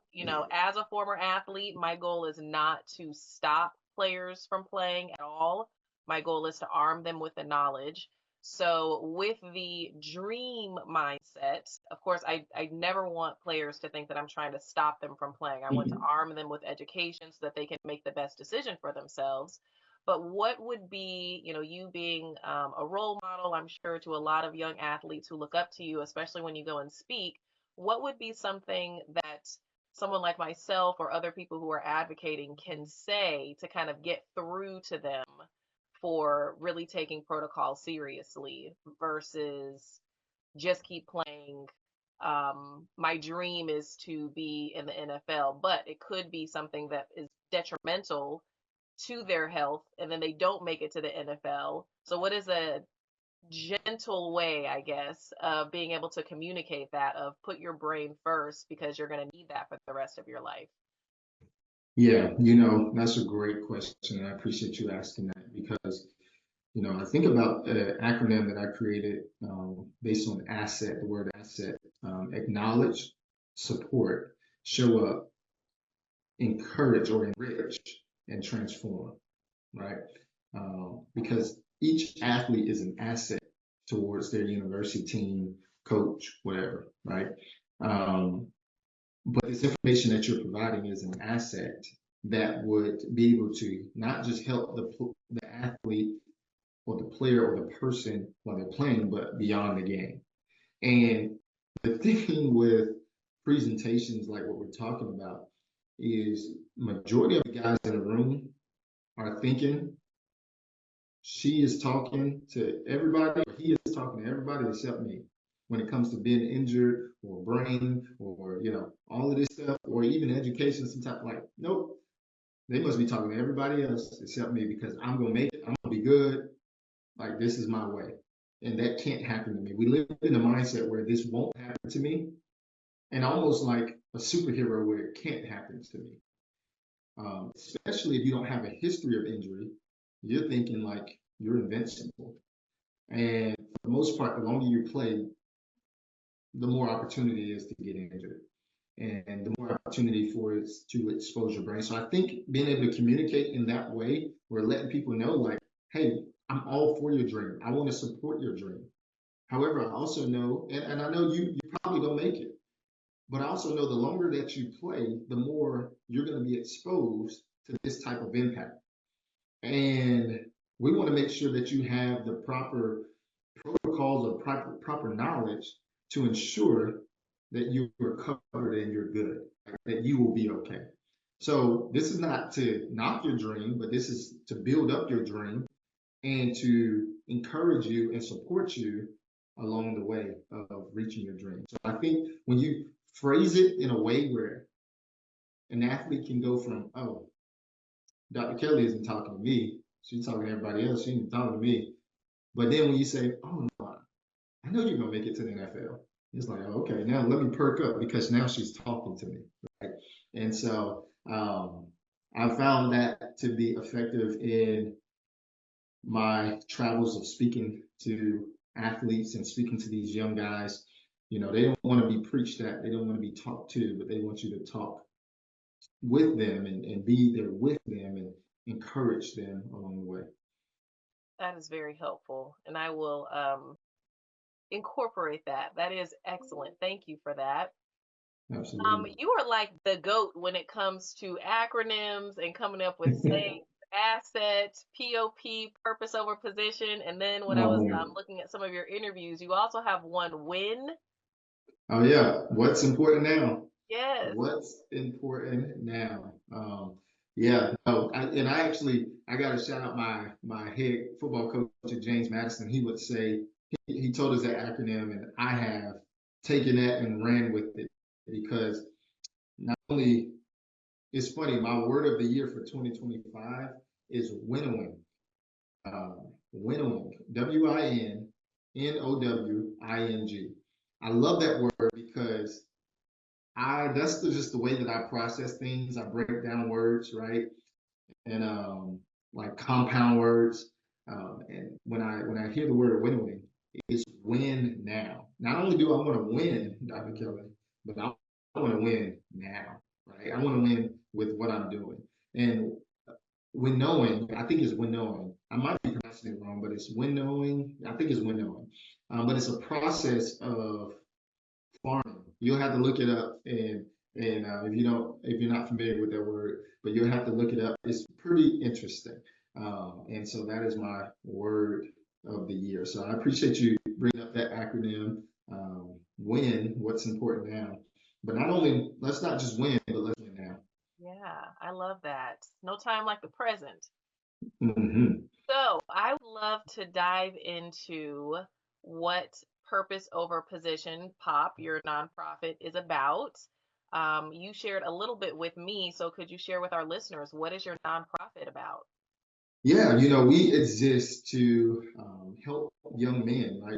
as a former athlete, my goal is not to stop players from playing at all. My goal is to arm them with the knowledge. So with the dream mindset, of course, I never want players to think that I'm trying to stop them from playing. I want to Mhm. arm them with education so that they can make the best decision for themselves. But what would be, you being a role model, I'm sure, to a lot of young athletes who look up to you, especially when you go and speak, what would be something that someone like myself or other people who are advocating can say to kind of get through to them for really taking protocol seriously versus just keep playing? My dream is to be in the NFL, but it could be something that is detrimental to their health and then they don't make it to the NFL. So, what is a gentle way, I guess, of being able to communicate that, of put your brain first because you're going to need that for the rest of your life? Yeah, that's a great question. And I appreciate you asking that because, I think about an acronym that I created based on asset, the word asset, acknowledge, support, show up, encourage or enrich, and transform, right? Because each athlete is an asset towards their university team, coach, whatever, right? Um, but this information that you're providing is an asset that would be able to not just help the athlete or the player or the person while they're playing, but beyond the game. And the thing with presentations like what we're talking about is majority of the guys in the room are thinking she is talking to everybody, or he is talking to everybody except me when it comes to being injured or brain or all of this stuff or even education. Sometimes like, nope, they must be talking to everybody else except me because I'm gonna make it. I'm gonna be good. Like this is my way, and that can't happen to me. We live in a mindset where this won't happen to me, and almost like a superhero where it can't happen to me. Especially if you don't have a history of injury, you're thinking like you're invincible. And for the most part, the longer you play, the more opportunity is to get injured and the more opportunity for it to expose your brain. So I think being able to communicate in that way, we're letting people know like, hey, I'm all for your dream. I want to support your dream. However, I also know, and I know you probably don't make it, but I also know the longer that you play, the more you're going to be exposed to this type of impact. And we want to make sure that you have the proper protocols or proper knowledge to ensure that you are covered and you're good, that you will be okay. So this is not to knock your dream, but this is to build up your dream and to encourage you and support you along the way of reaching your dream. So I think when you phrase it in a way where an athlete can go from, oh, Dr. Kelly isn't talking to me, she's talking to everybody else, she ain't talking to me. But then when you say, oh no, I know you're gonna make it to the NFL. It's like, oh, okay, now let me perk up because now she's talking to me, right? And so I found that to be effective in my travels of speaking to athletes and speaking to these young guys. They don't want to be preached at, they don't want to be talked to, but they want you to talk with them and be there with them and encourage them along the way. That is very helpful, and I will incorporate that. That is excellent. Thank you for that. Absolutely. You are like the GOAT when it comes to acronyms and coming up with sayings, assets, POP, purpose over position. And then when I Oh was man. looking at some of your interviews, you also have one win. Oh yeah. What's important now? Yes. What's important now? Yeah, no, I got to shout out my head football coach at James Madison. He would say he told us that acronym, and I have taken that and ran with it because not only it's funny, my word of the year for 2025 is winnowing. Winnowing, Winowing. I love that word because I that's just the way that I process things. I break down words, right? And like compound words. And when I hear the word winnowing, it's win now. Not only do I want to win, Dr. Kelly, but I want to win now, right? I want to win with what I'm doing. And when knowing, I think it's when knowing. I might be pronouncing it wrong, but it's when knowing. I think it's when knowing. But it's a process of farming. You'll have to look it up, and if you're not familiar with that word, but you'll have to look it up. It's pretty interesting, and so that is my word of the year. So I appreciate you bringing up that acronym. Win, what's important now, but not only let's not just win, but let's win now. Yeah, I love that. No time like the present. Hmm. So I would love to dive into what Purpose Over Position Pop, your nonprofit, is about. You shared a little bit with me, so could you share with our listeners what is your nonprofit about? Yeah, we exist to help young men, right?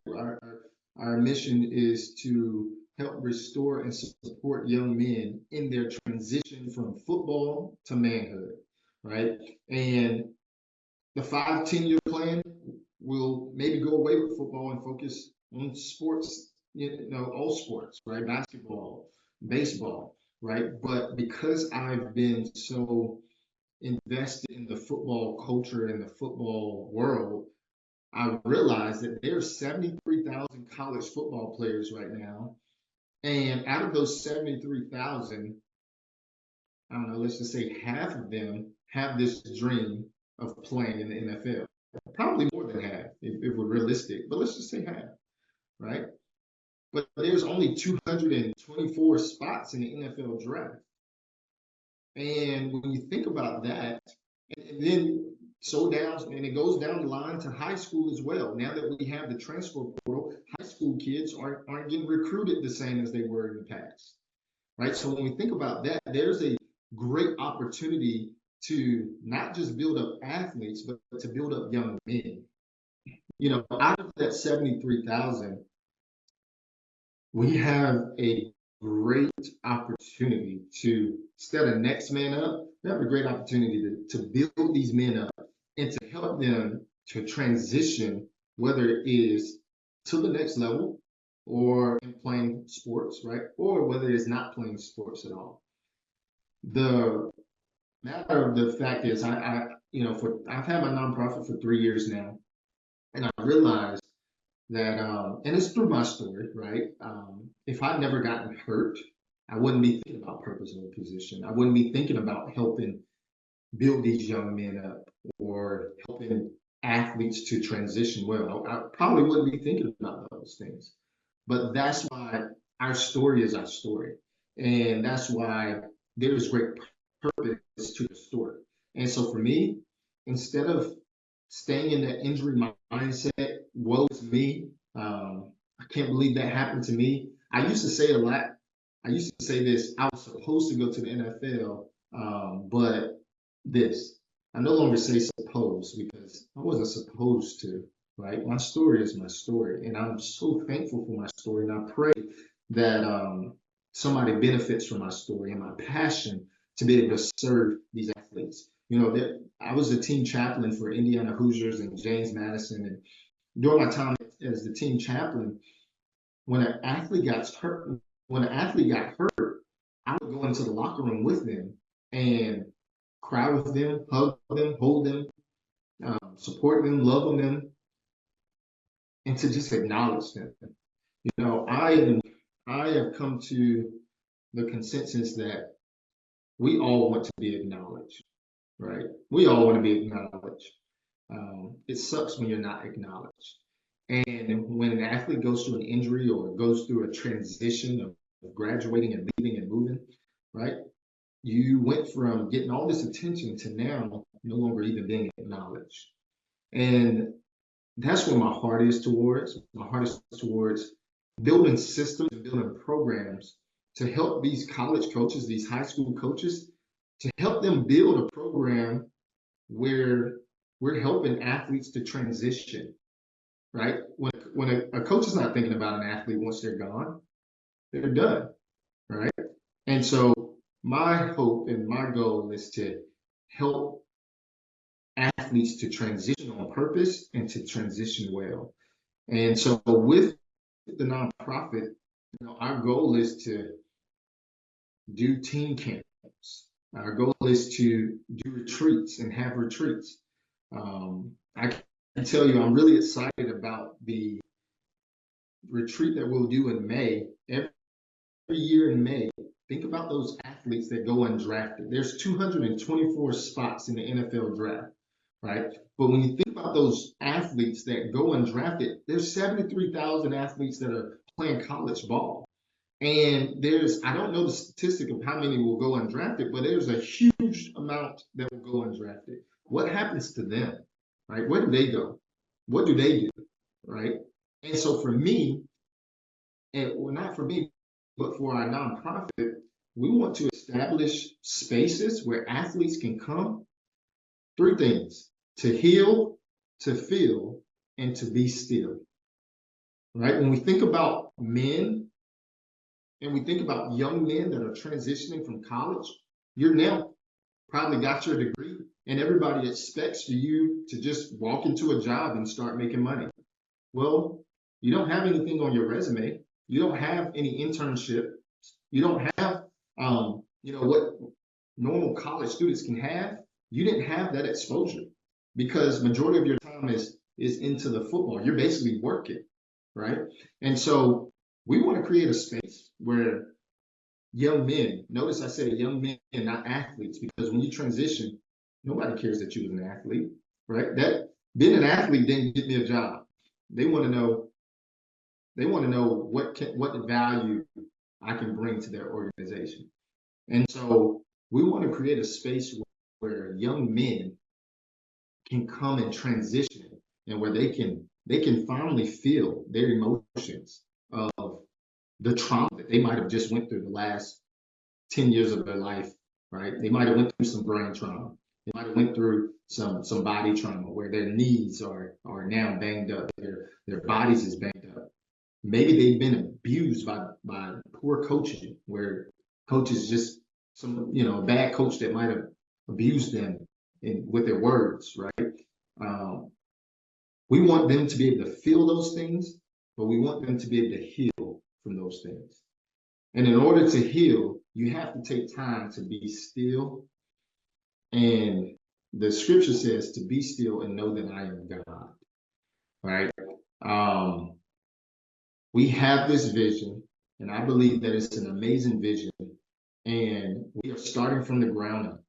Our mission is to help restore and support young men in their transition from football to manhood, right? And the 5-10 year plan will maybe go away with football and focus on sports, all sports, right? Basketball, baseball, right? But because I've been so invested in the football culture and the football world, I realized that there's 73,000 college football players right now. And out of those 73,000, I don't know, let's just say half of them have this dream of playing in the NFL. Probably more than half, if we're realistic, but let's just say half, right? But there's only 224 spots in the NFL draft. And when you think about that, and then so down, and it goes down the line to high school as well. Now that we have the transfer portal, high school kids aren't getting recruited the same as they were in the past, right? So when we think about that, there's a great opportunity to not just build up athletes, but to build up young men. Out of that 73,000, we have a great opportunity to instead of next man up, we have a great opportunity to build these men up and to help them to transition, whether it is to the next level or in playing sports, right? Or whether it's not playing sports at all. The matter of the fact is, I've had my nonprofit for 3 years now, and I realized that and it's through my story, right? If I'd never gotten hurt, I wouldn't be thinking about purpose of a position. I wouldn't be thinking about helping build these young men up or helping athletes to transition well. I probably wouldn't be thinking about those things. But that's why our story is our story. And that's why there's great purpose to the story. And so for me, instead of staying in that injury mindset, woe is me. I can't believe that happened to me. I used to say a lot. I used to say this. I was supposed to go to the NFL, but this. I no longer say supposed because I wasn't supposed to, right? My story is my story, and I'm so thankful for my story, and I pray that somebody benefits from my story and my passion to be able to serve these athletes. I was a team chaplain for Indiana Hoosiers and James Madison, and during my time as the team chaplain, when an athlete got hurt, I would go into the locker room with them and cry with them, hug them, hold them, support them, love on them, and to just acknowledge them. I have come to the consensus that we all want to be acknowledged, right? We all want to be acknowledged. It sucks when you're not acknowledged. And when an athlete goes through an injury or goes through a transition of graduating and leaving and moving, right? you went from getting all this attention to now no longer even being acknowledged. And that's where my heart is towards. My heart is towards building systems and building programs to help these college coaches, these high school coaches, to help them build a program where we're helping athletes to transition, right? When a coach is not thinking about an athlete once they're gone, they're done, right? And so my hope and my goal is to help athletes to transition on purpose and to transition well. And so with the nonprofit, our goal is to do team camps. Our goal is to do retreats and have retreats. I can tell you, I'm really excited about the retreat that we'll do in May. Every year in May, think about those athletes that go undrafted. There's 224 spots in the NFL draft, right? But when you think about those athletes that go undrafted, there's 73,000 athletes that are playing college ball. And I don't know the statistic of how many will go undrafted, but there's a huge amount that will go undrafted. What happens to them, right? Where do they go? What do they do, right? And so for me, and well, not for me, but for our nonprofit, we want to establish spaces where athletes can come. Three things: to heal, to feel, and to be still, right? When we think about men and we think about young men that are transitioning from college, you're now probably got your degree, and everybody expects for you to just walk into a job and start making money. Well, you don't have anything on your resume. You don't have any internship. You don't have, what normal college students can have. You didn't have that exposure because majority of your time is into the football. You're basically working, right? And so we want to create a space where young men, notice I said young men, not athletes, because when you transition, nobody cares that you was an athlete, right? That being an athlete didn't get me a job. They want to know, what value I can bring to their organization. And so we want to create a space where young men can come and transition and where they can finally feel their emotions of the trauma that they might have just went through the last 10 years of their life, right? They might have went through some brain trauma. They might have went through some body trauma where their knees are now banged up, their bodies is banged up. Maybe they've been abused by poor coaching, where coaches just a bad coach that might have abused them with their words, right? Um, we want them to be able to feel those things, but we want them to be able to heal from those things. And in order to heal, you have to take time to be still. And the scripture says to be still and know that I am God, right? Um, we have this vision, and I believe that it's an amazing vision. And we are starting from the ground up.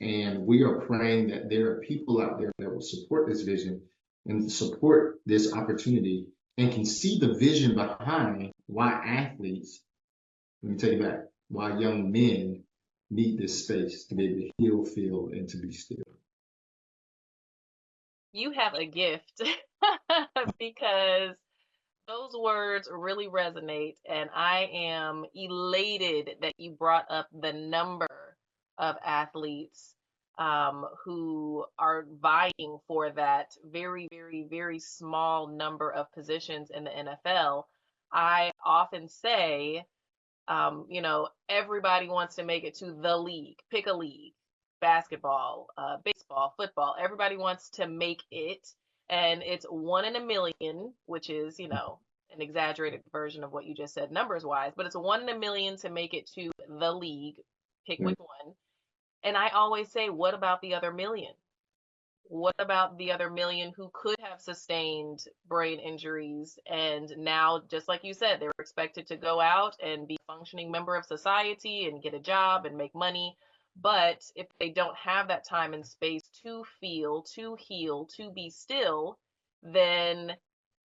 And we are praying that there are people out there that will support this vision and support this opportunity and can see the vision behind why athletes, let me take it back, why young men need this space to be able to heal, feel, and to be still. You have a gift because those words really resonate, and I am elated that you brought up the number of athletes who are vying for that very, very, very small number of positions in the NFL. I often say, everybody wants to make it to the league. Pick a league: basketball, baseball, football. Everybody wants to make it, and it's 1 in a million, which is, an exaggerated version of what you just said numbers wise, but it's 1 in a million to make it to the league. Pick which one. And I always say, what about the other million? What about the other million who could have sustained brain injuries and now, just like you said, they're expected to go out and be a functioning member of society and get a job and make money. But if they don't have that time and space to feel, to heal, to be still, then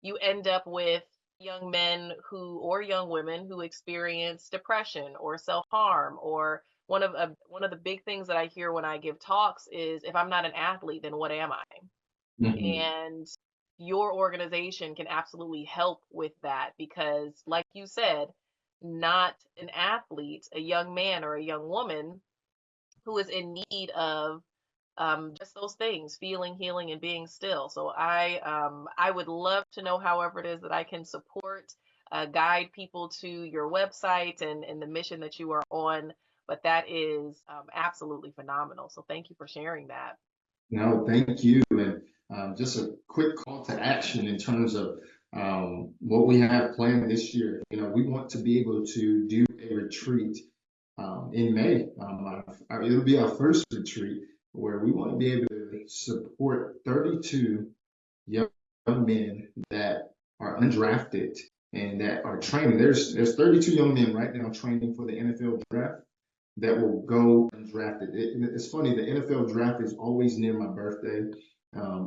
you end up with young men who, or young women who experience depression or self harm or one of the big things that I hear when I give talks is, if I'm not an athlete, then what am I? Hmm. And your organization can absolutely help with that because, like you said, not an athlete, a young man or a young woman who is in need of just those things, feeling, healing, and being still. So I would love to know however it is that I can support, guide people to your website and the mission that you are on. But that is absolutely phenomenal. So thank you for sharing that. No, thank you. And just a quick call to action in terms of what we have planned this year. We want to be able to do a retreat in May. It'll be our first retreat where we want to be able to support 32 young men that are undrafted and that are training. There's 32 young men right now training for the NFL draft that will go undrafted. It's funny, the NFL draft is always near my birthday,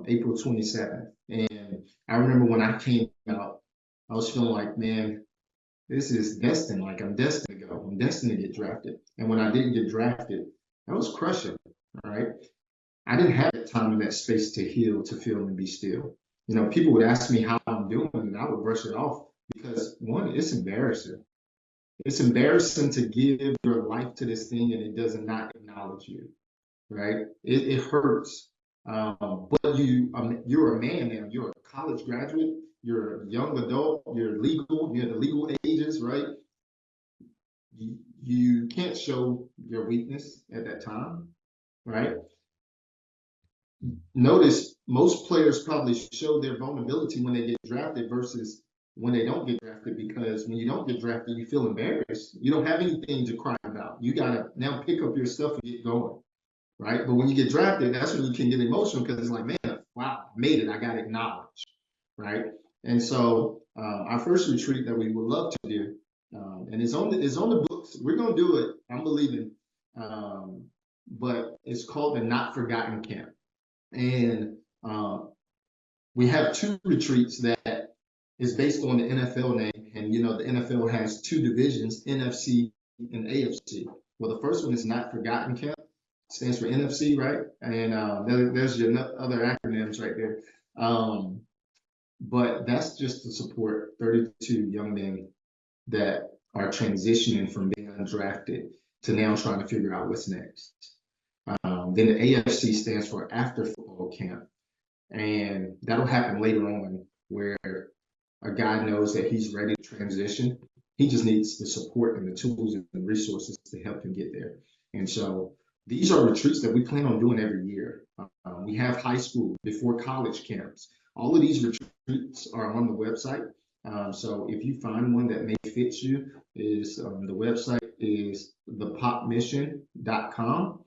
April 27th. And I remember when I came out, I was feeling like, man, this is destined. Like I'm destined to go. I'm destined to get drafted. And when I didn't get drafted, that was crushing. All right. I didn't have that time and that space to heal, to feel, and be still. People would ask me how I'm doing, and I would brush it off because one, it's embarrassing. It's embarrassing to give your life to this thing and it does not acknowledge you, right? It hurts. But you're a man now. You're a college graduate. You're a young adult. You're legal. You're the legal ages, right? You can't show your weakness at that time, right? Notice most players probably show their vulnerability when they get drafted versus when they don't get drafted, because when you don't get drafted, you feel embarrassed. You don't have anything to cry about. You got to now pick up your stuff and get going, right? But when you get drafted, that's when you can get emotional because it's like, man, wow, I made it. I got acknowledged, right? And so our first retreat that we would love to do, and it's on the books. We're gonna do it. I'm believing, but it's called the Not Forgotten Camp. And we have two retreats that is based on the NFL name. And, the NFL has two divisions, NFC and AFC. Well, the first one is Not Forgotten Camp, stands for NFC, right? And there's your other acronyms right there. But that's just to support 32 young men that are transitioning from being undrafted to now trying to figure out what's next. Then the AFC stands for After Football Camp. And that'll happen later on where a guy knows that he's ready to transition. He just needs the support and the tools and the resources to help him get there. And so these are retreats that we plan on doing every year. We have high school before college camps. All of these retreats are on the website. So if you find one that may fit you, the website is thepopmission.com.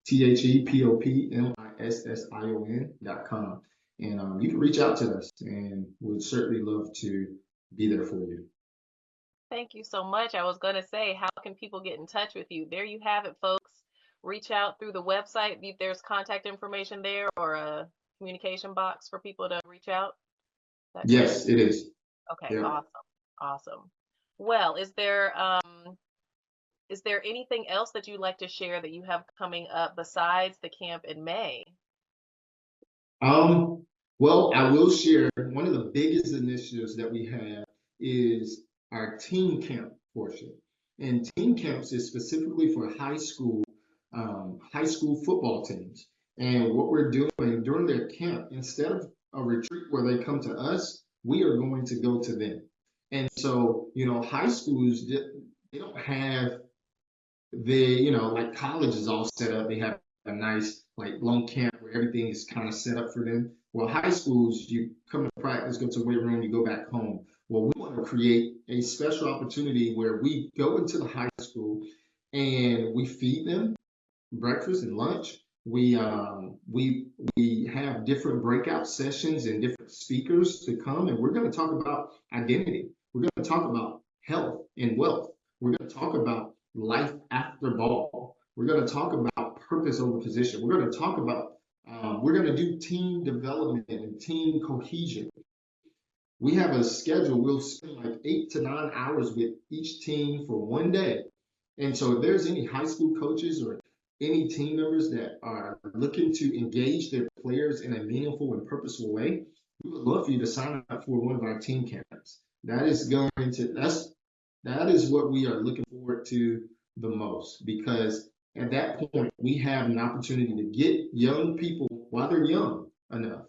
THEPOPMISSION.com. And you can reach out to us and we'd certainly love to be there for you. Thank you so much. I was going to say, how can people get in touch with you? There you have it, folks. Reach out through the website. If there's contact information there or a communication box for people to reach out. Is that correct? Yes, it is. Okay, Yeah. awesome. Awesome. Well, is there anything else that you'd like to share that you have coming up besides the camp in May? Um, well, I will share one of the biggest initiatives that we have is our teen camp portion. And teen camps is specifically for high school football teams. And what we're doing during their camp, instead of a retreat where they come to us, we are going to go to them. And so, high schools, they don't have like college is all set up. They have a nice like long camp where everything is kind of set up for them. Well, high schools, you come to practice, go to the weight room, you go back home. Well, we want to create a special opportunity where we go into the high school and we feed them breakfast and lunch. We have different breakout sessions and different speakers to come, and we're going to talk about identity. We're going to talk about health and wealth. We're going to talk about life after ball. We're going to talk about purpose over position. We're going to talk about we're going to do team development and team cohesion. We have a schedule. We'll spend like 8 to 9 hours with each team for one day, And so if there's any high school coaches or any team members that are looking to engage their players in a meaningful and purposeful way, we would love for you to sign up for one of our team camps. That is what we are looking forward to the most, because at that point we have an opportunity to get young people while they're young enough,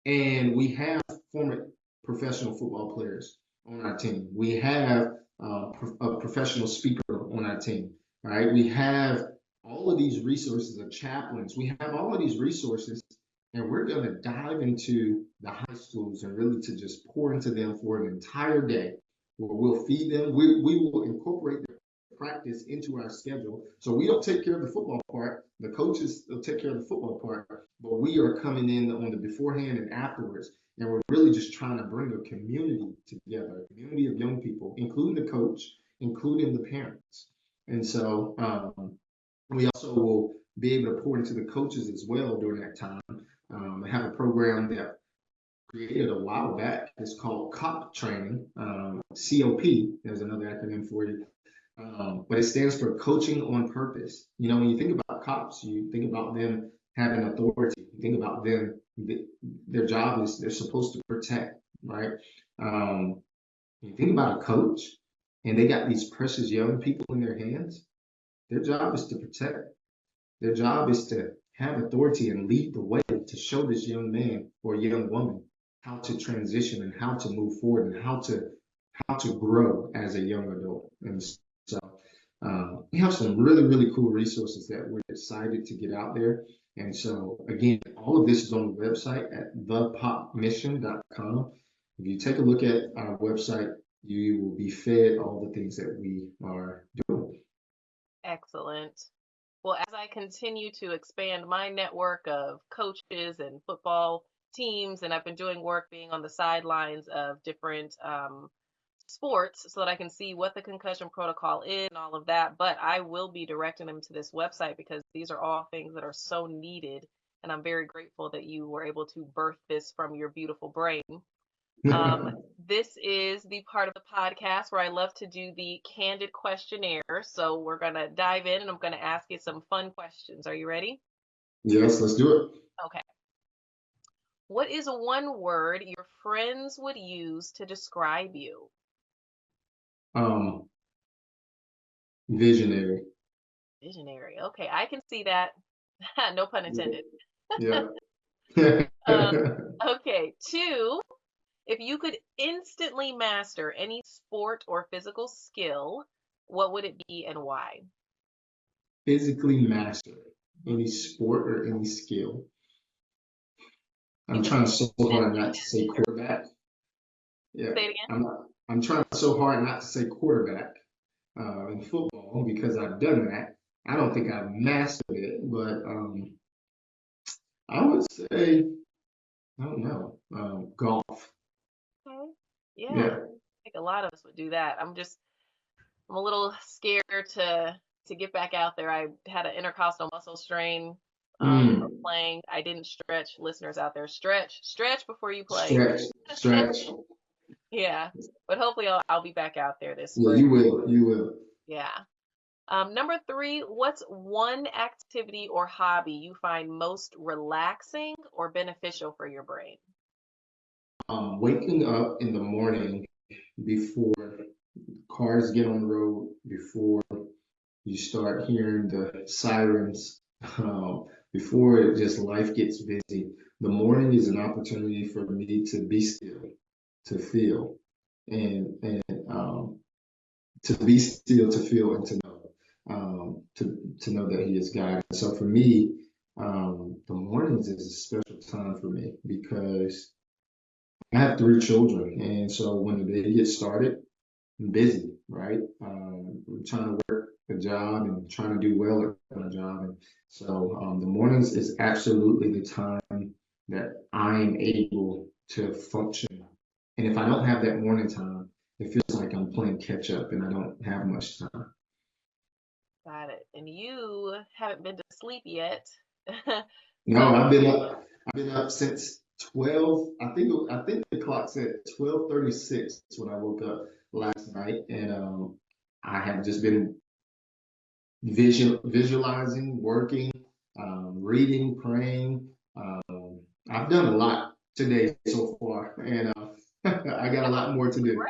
and we have former professional football players on our team. We have a professional speaker on our team, right? We have all of these resources of chaplains. We have all of these resources, and we're going to dive into the high schools and really to just pour into them for an entire day where we'll feed them. We will incorporate their practice into our schedule. So we don't take care of the football part. The coaches will take care of the football part, but we are coming in on the beforehand and afterwards. And we're really just trying to bring a community together, a community of young people, including the coach, including the parents. And so we also will be able to pour into the coaches as well during that time. I have a program that created a while back. It's called COP training, COP. There's another acronym for you. But it stands for coaching on purpose. You know, when you think about cops, you think about them having authority. You think about them, their job is they're supposed to protect, right? You think about a coach and they got these precious young people in their hands. Their job is to protect. Their job is to have authority and lead the way to show this young man or young woman how to transition and how to move forward and how to grow as a young adult. And so we have some really, really cool resources that we're excited to get out there. And so again, all of this is on the website at thepopmission.com. If you take a look at our website, you will be fed all the things that we are doing. Excellent. Well, as I continue to expand my network of coaches and football teams, and I've been doing work being on the sidelines of different sports so that I can see what the concussion protocol is and all of that. But I will be directing them to this website because these are all things that are so needed. And I'm very grateful that you were able to birth this from your beautiful brain. This is the part of the podcast where I love to do the candid questionnaire. So we're going to dive in and I'm going to ask you some fun questions. Are you ready? Yes, let's do it. Okay. What is one word your friends would use to describe you? Visionary. Visionary. Okay, I can see that. No pun intended. Yeah. Okay, 2, if you could instantly master any sport or physical skill, what would it be and why? Physically master any sport or any skill. I'm trying so hard not to say quarterback. Yeah. Say it again. I'm trying so hard not to say quarterback in football because I've done that. I don't think I've mastered it, but I would say, I don't know, golf. Okay. Yeah, Yeah. I think a lot of us would do that. I'm a little scared to get back out there. I had an intercostal muscle strain from playing. I didn't stretch. Listeners out there, stretch before you play. Stretch. Yeah, but hopefully I'll be back out there this Yeah, spring. you will. Yeah. Number 3, what's one activity or hobby you find most relaxing or beneficial for your brain? Waking up in the morning before cars get on the road, before you start hearing the sirens, before just life gets busy. The morning is an opportunity for me to be still, to feel, and to be still, to feel, and to know, to know that He is God. So for me, the mornings is a special time for me because I have 3 children, and so when the day gets started, I'm busy, right? I'm trying to work a job and trying to do well at my job, and so the mornings is absolutely the time that I am able to function. And if I don't have that morning time, it feels like I'm playing catch up and I don't have much time. Got it. And you haven't been to sleep yet. No, So I've been up since 12. I think the clock said 12:36 when I woke up last night, and I have just been visualizing, working, reading, praying. I've done a lot today so far, and I got a lot more to do.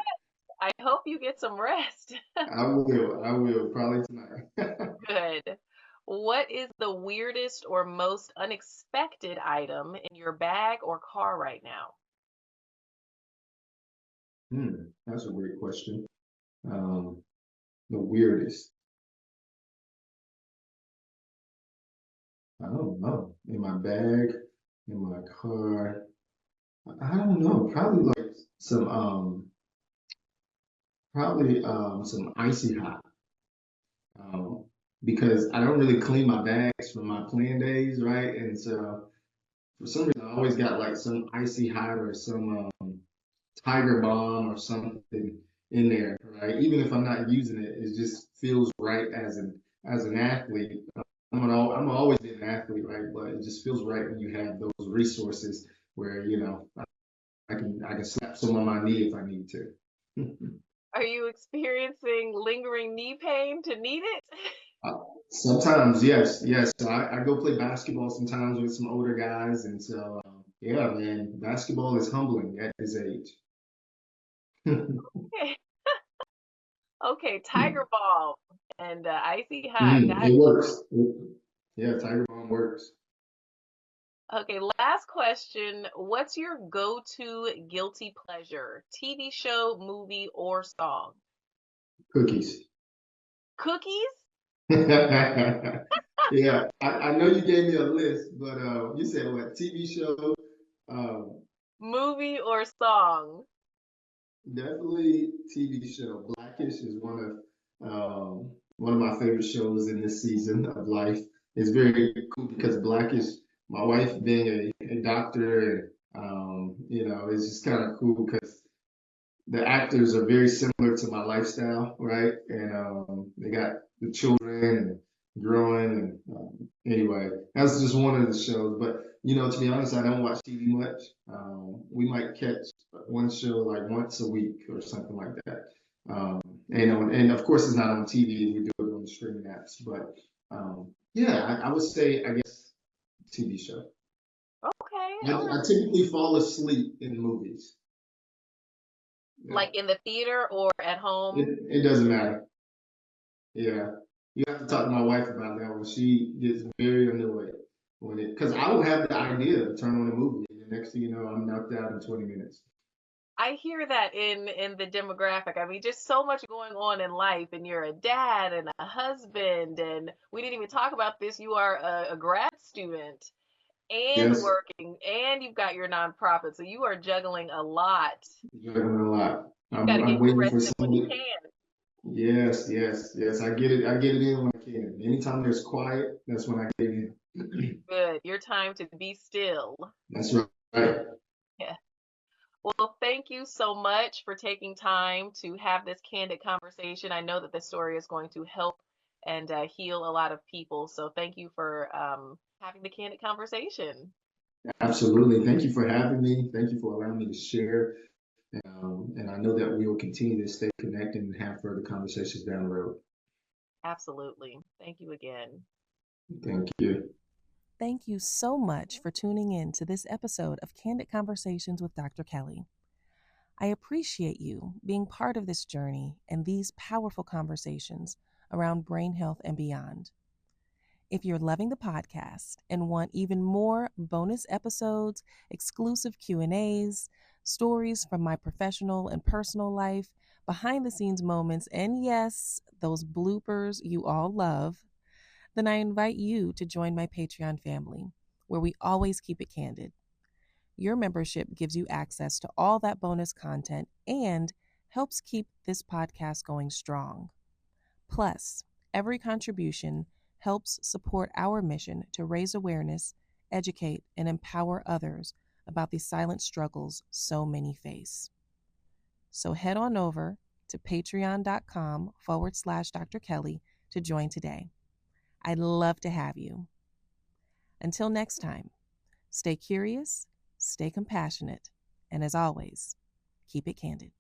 I hope you get some rest. I will. I will probably tonight. Good. What is the weirdest or most unexpected item in your bag or car right now? That's a great question. The weirdest. I don't know. In my bag, in my car. I don't know. Probably like some icy hot. Um, because I don't really clean my bags from my playing days, right? And so for some reason, I always got like some icy hot or some Tiger Balm or something in there, right? Even if I'm not using it, it just feels right as an athlete. I'm always be an athlete, right? But it just feels right when you have those resources where I can slap some on my knee if I need to. Are you experiencing lingering knee pain to need it? Uh, Sometimes, yes, yes. So I go play basketball sometimes with some older guys, and so yeah, man, basketball is humbling at his age. Okay, Tiger Balm and Icy Hot. Got It works. Yeah, Tiger Balm works. Okay, last question. What's your go-to guilty pleasure? TV show, movie, or song? Cookies. Cookies? Yeah, I know you gave me a list, but you said what? TV show? Um, Movie or song? Definitely TV show. Blackish is one of my favorite shows in this season of life. It's very cool because Blackish, my wife being a doctor, it's just kind of cool because the actors are very similar to my lifestyle, right? And they got the children and growing. And anyway, that's just one of the shows. But to be honest, I don't watch TV much. We might catch one show like once a week or something like that. Um, and of course, it's not on TV. We do it on the streaming apps. But yeah, I would say, I guess, TV show. Okay, all I right. typically fall asleep in movies. Yeah. Like in the theater or at home? It doesn't matter. Yeah, you have to talk to my wife about that one. She gets very annoyed because I will have the idea to turn on a movie, and the next thing you know, I'm knocked out in 20 minutes. I hear that in the demographic. I mean, just so much going on in life, and you're a dad and a husband, and we didn't even talk about this. You are a grad student and Yes, working, and you've got your nonprofit, so you are juggling a lot. juggling a lot. You got to I'm get your waiting rest for in when you somebody. can. Yes, yes, yes. I get it. I get it in when I can. Anytime there's quiet, that's when I get it in. Good. Your time to be still. That's right. Yeah. Well, thank you so much for taking time to have this candid conversation. I know that this story is going to help and heal a lot of people. So thank you for having the candid conversation. Absolutely. Thank you for having me. Thank you for allowing me to share. And I know that we will continue to stay connected and have further conversations down the road. Absolutely. Thank you again. Thank you. Thank you so much for tuning in to this episode of Candid Conversations with Dr. Kelly. I appreciate you being part of this journey and these powerful conversations around brain health and beyond. If you're loving the podcast and want even more bonus episodes, exclusive Q&As, stories from my professional and personal life, behind the scenes moments, and yes, those bloopers you all love, then I invite you to join my Patreon family, where we always keep it candid. Your membership gives you access to all that bonus content and helps keep this podcast going strong. Plus, every contribution helps support our mission to raise awareness, educate, and empower others about the silent struggles so many face. So head on over to patreon.com/Dr. Kelly to join today. I'd love to have you. Until next time, stay curious, stay compassionate, and as always, keep it candid.